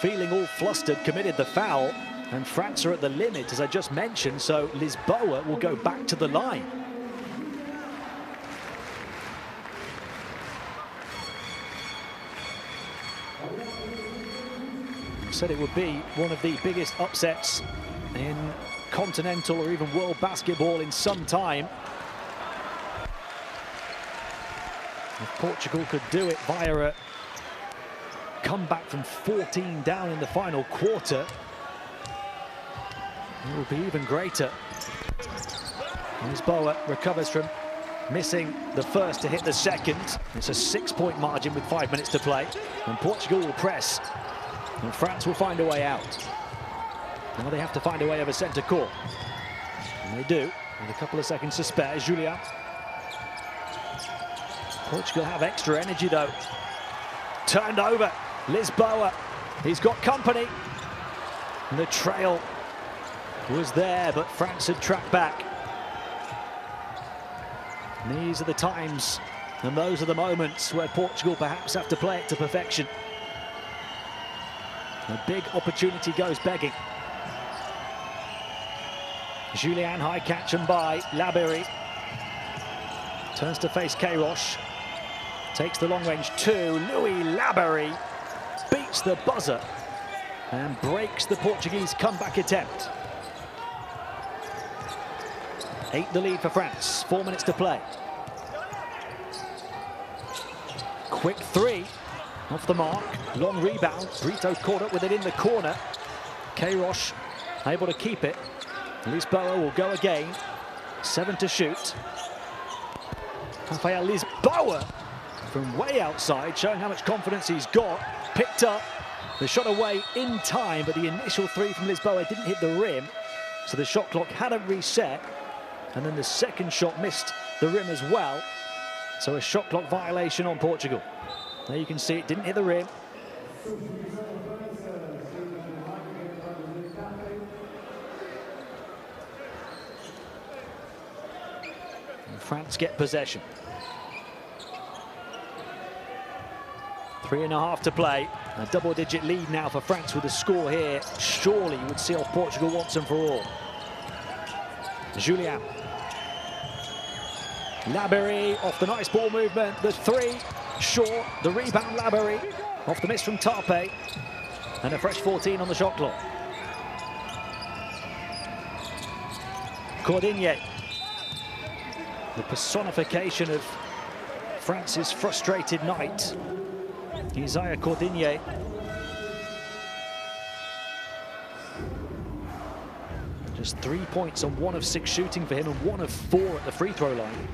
feeling all flustered, committed the foul. And France are at the limit, as I just mentioned, so Lisboa will go back to the line. I said it would be one of the biggest upsets in continental or even world basketball in some time. If Portugal could do it via a comeback from 14 down in the final quarter, it will be even greater. Lisboa recovers from missing the first to hit the second. It's a 6-point margin with 5 minutes to play. And Portugal will press. And France will find a way out. Now they have to find a way over centre court. And they do, with a couple of seconds to spare. Julian. Portugal have extra energy though. Turned over. Lisboa. He's got company. And the trail was there, but France had tracked back. And these are the times, and those are the moments where Portugal perhaps have to play it to perfection. A big opportunity goes begging. Julian, high catch and by. Laberi turns to face Queiroz. Takes the long range two. Louis Laberi beats the buzzer and breaks the Portuguese comeback attempt. 8 the lead for France, 4 minutes to play. Quick three, off the mark, long rebound. Brito caught up with it in the corner. Queiroz able to keep it. Lisboa will go again, 7 to shoot. Rafael Lisboa from way outside, showing how much confidence he's got. Picked up, the shot away in time, but the initial three from Lisboa didn't hit the rim, so the shot clock hadn't reset. And then the second shot missed the rim as well. So a shot clock violation on Portugal. There you can see it didn't hit the rim. And France get possession. 3.5 to play. A double-digit lead now for France with a score here. Surely would seal Portugal once and for all. Julian. Laberi off the nice ball movement. The three short. The rebound Laberi off the miss from Tarpe. And a fresh 14 on the shot clock. Cordigne. The personification of France's frustrated night. Isaiah Cordigne. Just 3 points on 1 of 6 shooting for him and 1 of 4 at the free throw line.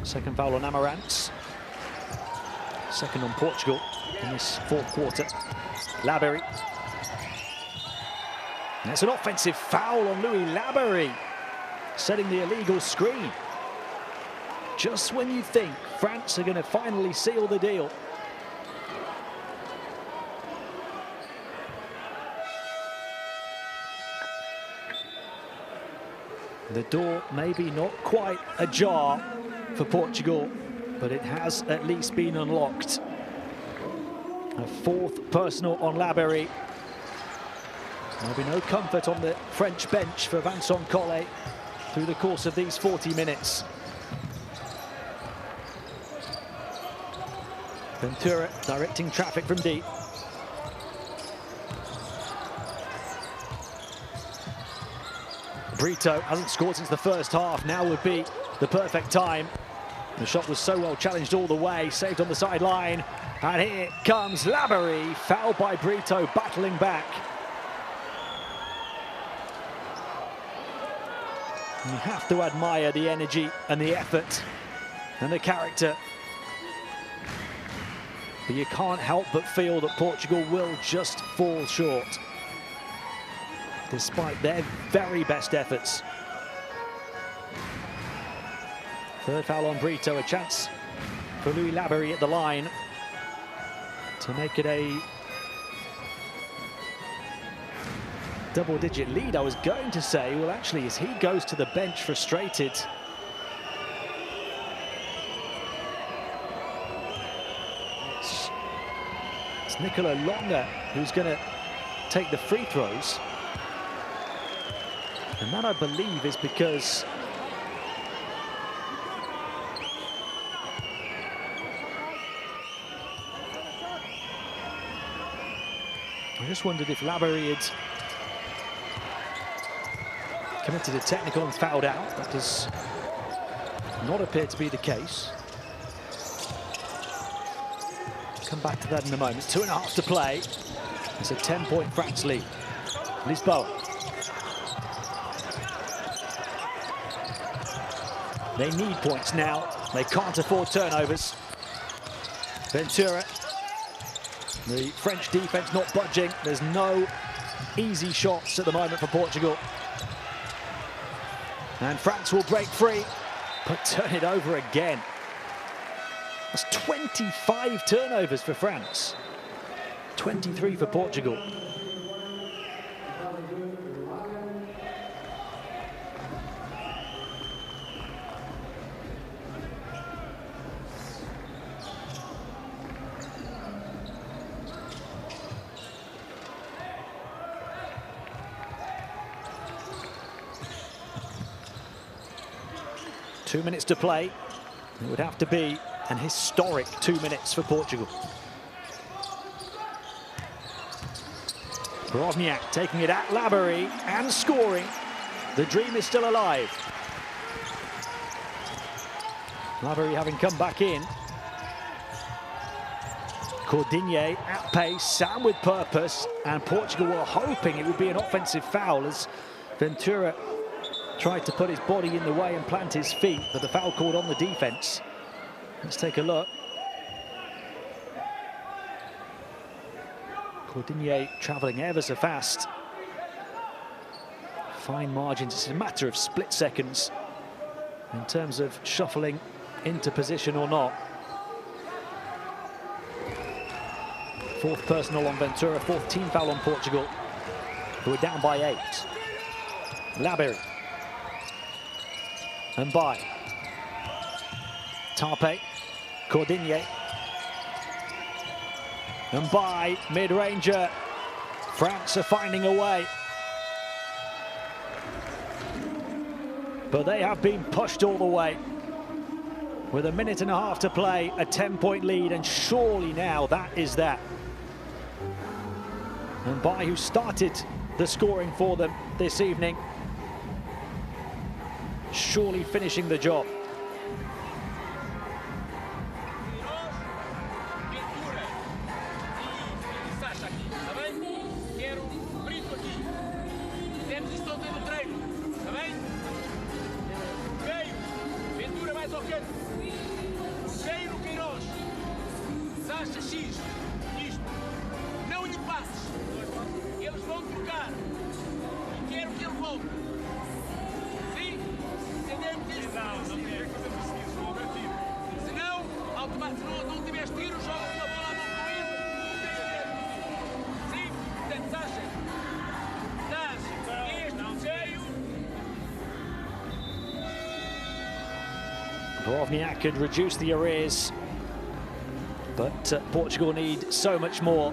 Second foul on Amarantz. Second on Portugal in this fourth quarter. Laberi. And it's an offensive foul on Louis Laberi, setting the illegal screen. Just when you think France are going to finally seal the deal. The door maybe not quite ajar for Portugal, but it has at least been unlocked. A fourth personal on Laberi. There'll be no comfort on the French bench for Vincent Collet through the course of these 40 minutes. Ventura directing traffic from deep. Brito hasn't scored since the first half. Now would be the perfect time. The shot was so well challenged all the way, saved on the sideline. And here comes Laberi, fouled by Brito, battling back. You have to admire the energy and the effort and the character. But you can't help but feel that Portugal will just fall short, despite their very best efforts. Third foul on Brito, a chance for Louis Laberi at the line to make it a double-digit lead. I was going to say, well, actually, as he goes to the bench frustrated, It's Nicola Longa who's going to take the free throws. And that, I believe, is because I just wondered if Labery had committed a technical and fouled out. That does not appear to be the case. Come back to that in a moment. 2.5 to play. It's a 10-point France lead. Lisboa. They need points now. They can't afford turnovers. Ventura. The French defense not budging. There's no easy shots at the moment for Portugal. And France will break free, but turn it over again. That's 25 turnovers for France. 23 for Portugal. Two minutes to play. It would have to be an historic 2 minutes for Portugal. Brovniak taking it at Labery and scoring. The dream is still alive. Labery having come back in. Cordigné at pace, Sam with purpose, and Portugal were hoping it would be an offensive foul as Ventura tried to put his body in the way and plant his feet, but the foul called on the defense. Let's take a look. Cordigné traveling ever so fast. Fine margins, it's a matter of split seconds in terms of shuffling into position or not. Fourth personal on Ventura, fourth team foul on Portugal, who are down by 8. Labery. And by Tarpe, Cordigné, and by mid-ranger. France are finding a way, but they have been pushed all the way. With 1.5 minutes to play, a 10-point lead, and surely now that is that. And by who started the scoring for them this evening, surely finishing the job. Brovniak could reduce the arrears, but Portugal need so much more.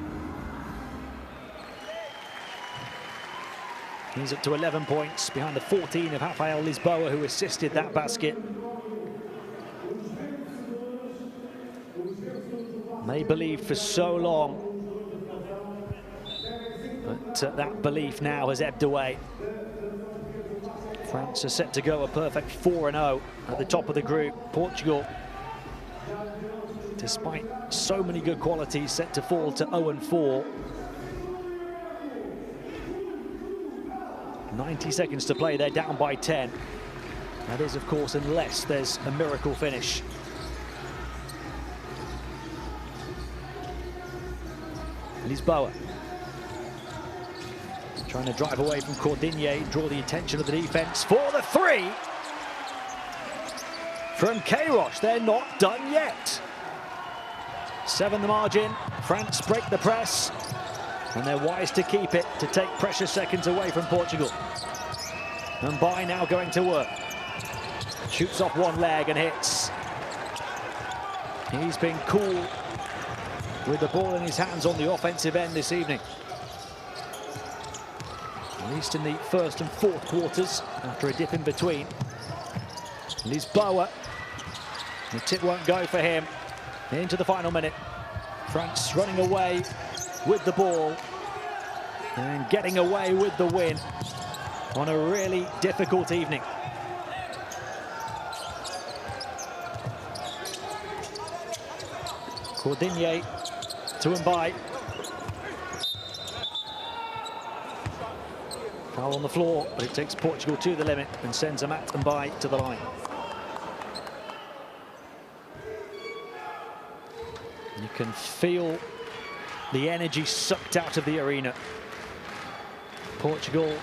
He's up to 11 points behind the 14 of Rafael Lisboa, who assisted that basket. They believed for so long, but that belief now has ebbed away. France are set to go a perfect 4-0 at the top of the group. Portugal, despite so many good qualities, set to fall to 0-4. 90 seconds to play, they're down by 10. That is, of course, unless there's a miracle finish. Lisboa trying to drive away from Cordigné, draw the attention of the defense for the 3 from Queiroz. They're not done yet. 7 the margin. France break the press, and they're wise to keep it, to take precious seconds away from Portugal. And By now going to work. Shoots off one leg and hits. He's been cool with the ball in his hands on the offensive end this evening. At least in the first and fourth quarters, after a dip in between. Lisboa, the tip won't go for him. Into the final minute. France running away with the ball and getting away with the win on a really difficult evening. Cordigné to Mbaye. Foul on the floor, but it takes Portugal to the limit and sends Amat Mbaye to the line. You can feel the energy sucked out of the arena. Portugal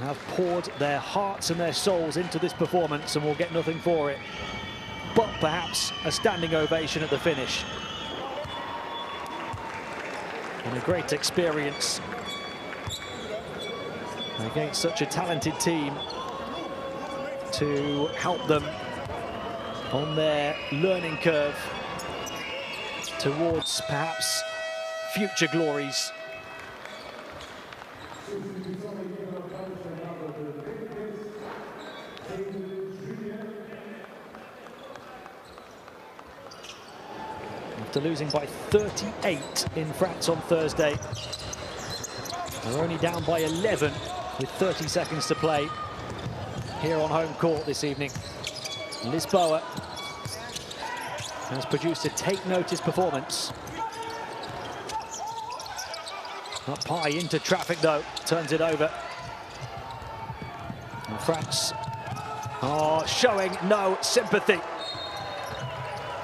have poured their hearts and their souls into this performance and will get nothing for it, but perhaps a standing ovation at the finish. And a great experience against such a talented team to help them on their learning curve towards perhaps future glories. After losing by 38 in France on Thursday, they're only down by 11 with 30 seconds to play here on home court this evening. Lisboa has produced a take-notice performance. Up high into traffic though, turns it over. And France are showing no sympathy.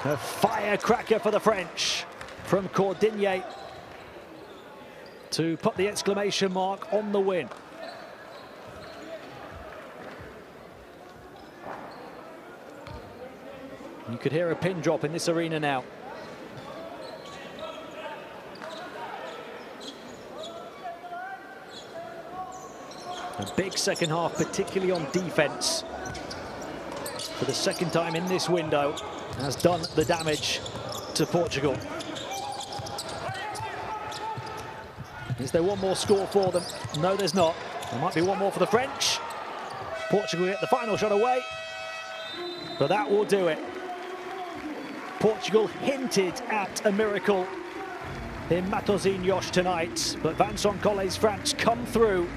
A firecracker for the French from Cordigné to put the exclamation mark on the win. You could hear a pin drop in this arena now. A big second half, particularly on defense. For the second time in this window, has done the damage to Portugal. Is there one more score for them? No, there's not. There might be one more for the French. Portugal get the final shot away, but that will do it. Portugal hinted at a miracle in Matosinhos tonight, but Vincent Collet's France come through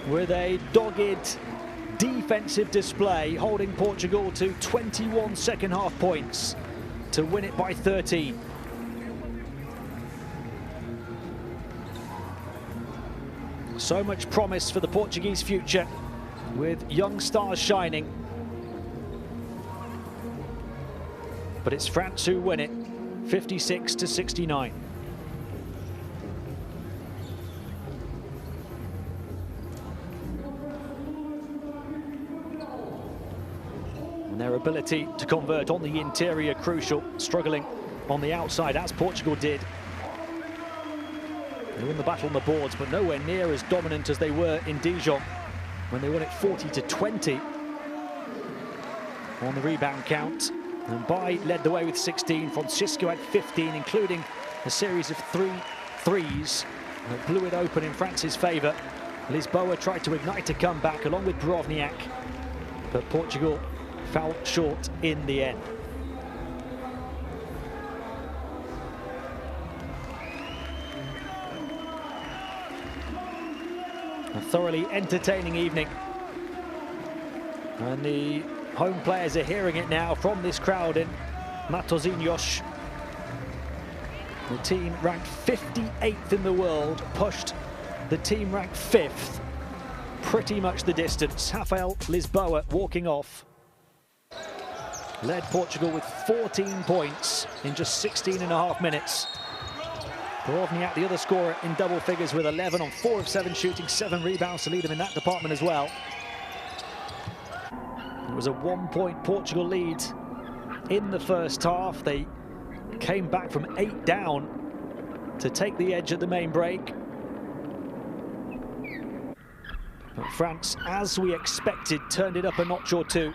with a dogged defensive display, holding Portugal to 21 second half points to win it by 13. So much promise for the Portuguese future, with young stars shining. But it's France who win it, 56-69. And their ability to convert on the interior crucial, struggling on the outside as Portugal did. They won the battle on the boards, but nowhere near as dominant as they were in Dijon when they won it 40-20 on the rebound count. And Mbaye led the way with 16. Francisco had 15, including a series of 3 threes that blew it open in France's favour. Lisboa tried to ignite a comeback along with Brovniak, but Portugal fell short in the end. A thoroughly entertaining evening, and the home players are hearing it now from this crowd in Matosinhos. The team ranked 58th in the world pushed the team ranked 5th pretty much the distance. Rafael Lisboa walking off led Portugal with 14 points in just 16 and a half minutes. Brovniak, the other scorer, in double figures with 11 on 4 of 7 shooting, 7 rebounds to lead him in that department as well. It was a 1-point Portugal lead in the first half. They came back from 8 down to take the edge at the main break. But France, as we expected, turned it up a notch or two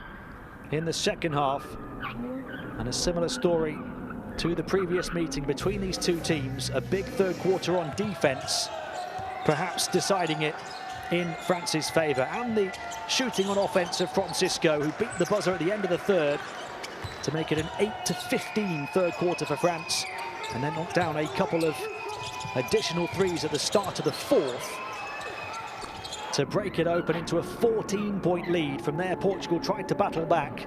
in the second half. And a similar story to the previous meeting between these two teams. A big third quarter on defense, perhaps deciding it in France's favor, and the shooting on offense of Francisco, who beat the buzzer at the end of the third to make it an 8-15 third quarter for France, and then knocked down a couple of additional threes at the start of the fourth to break it open into a 14-point lead. From there, Portugal tried to battle back.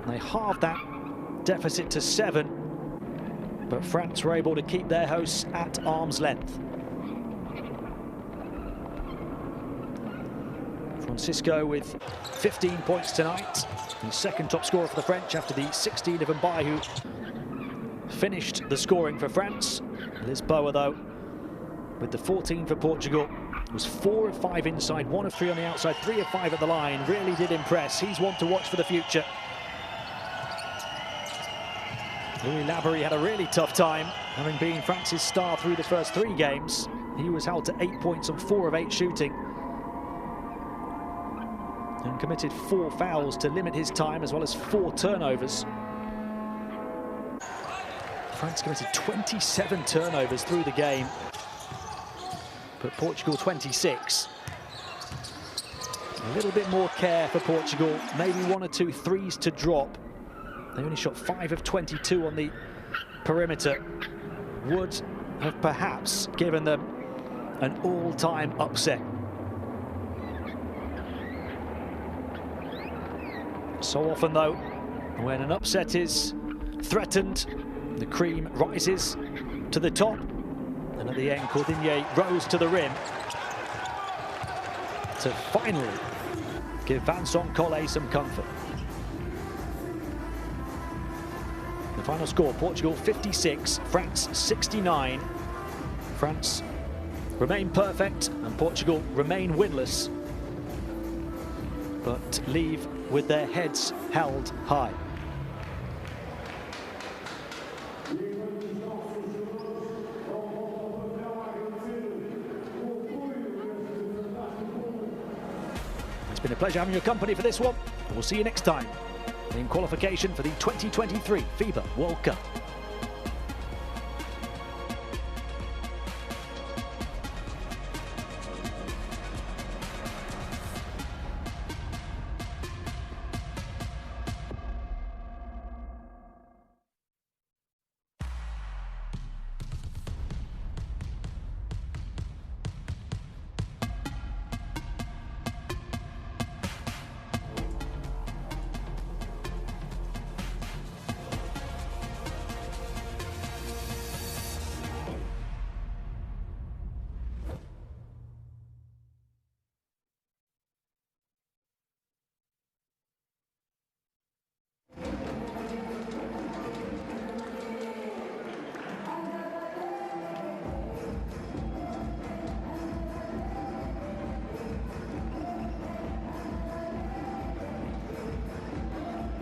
They halved that deficit to 7, but France were able to keep their hosts at arm's length. Francisco with 15 points tonight, the second top scorer for the French after the 16 of Mbaye, who finished the scoring for France. Lisboa, though, with the 14 for Portugal, was 4 of 5 inside, 1 of 3 on the outside, 3 of 5 at the line. Really did impress. He's one to watch for the future. Louis Laborie had a really tough time, having been France's star through the first 3 games. He was held to 8 points on 4 of 8 shooting, and committed 4 fouls to limit his time, as well as 4 turnovers. France committed 27 turnovers through the game, but Portugal 26. A little bit more care for Portugal, maybe 1 or 2 threes to drop. They only shot 5 of 22 on the perimeter. Would have perhaps given them an all-time upset. So often, though, when an upset is threatened, the cream rises to the top, and at the end, Cordinier rose to the rim to finally give Vincent Collet some comfort. The final score, Portugal 56, France 69. France remain perfect and Portugal remain winless, but leave with their heads held high. It's been a pleasure having your company for this one. We'll see you next time in qualification for the 2023 FIBA World Cup.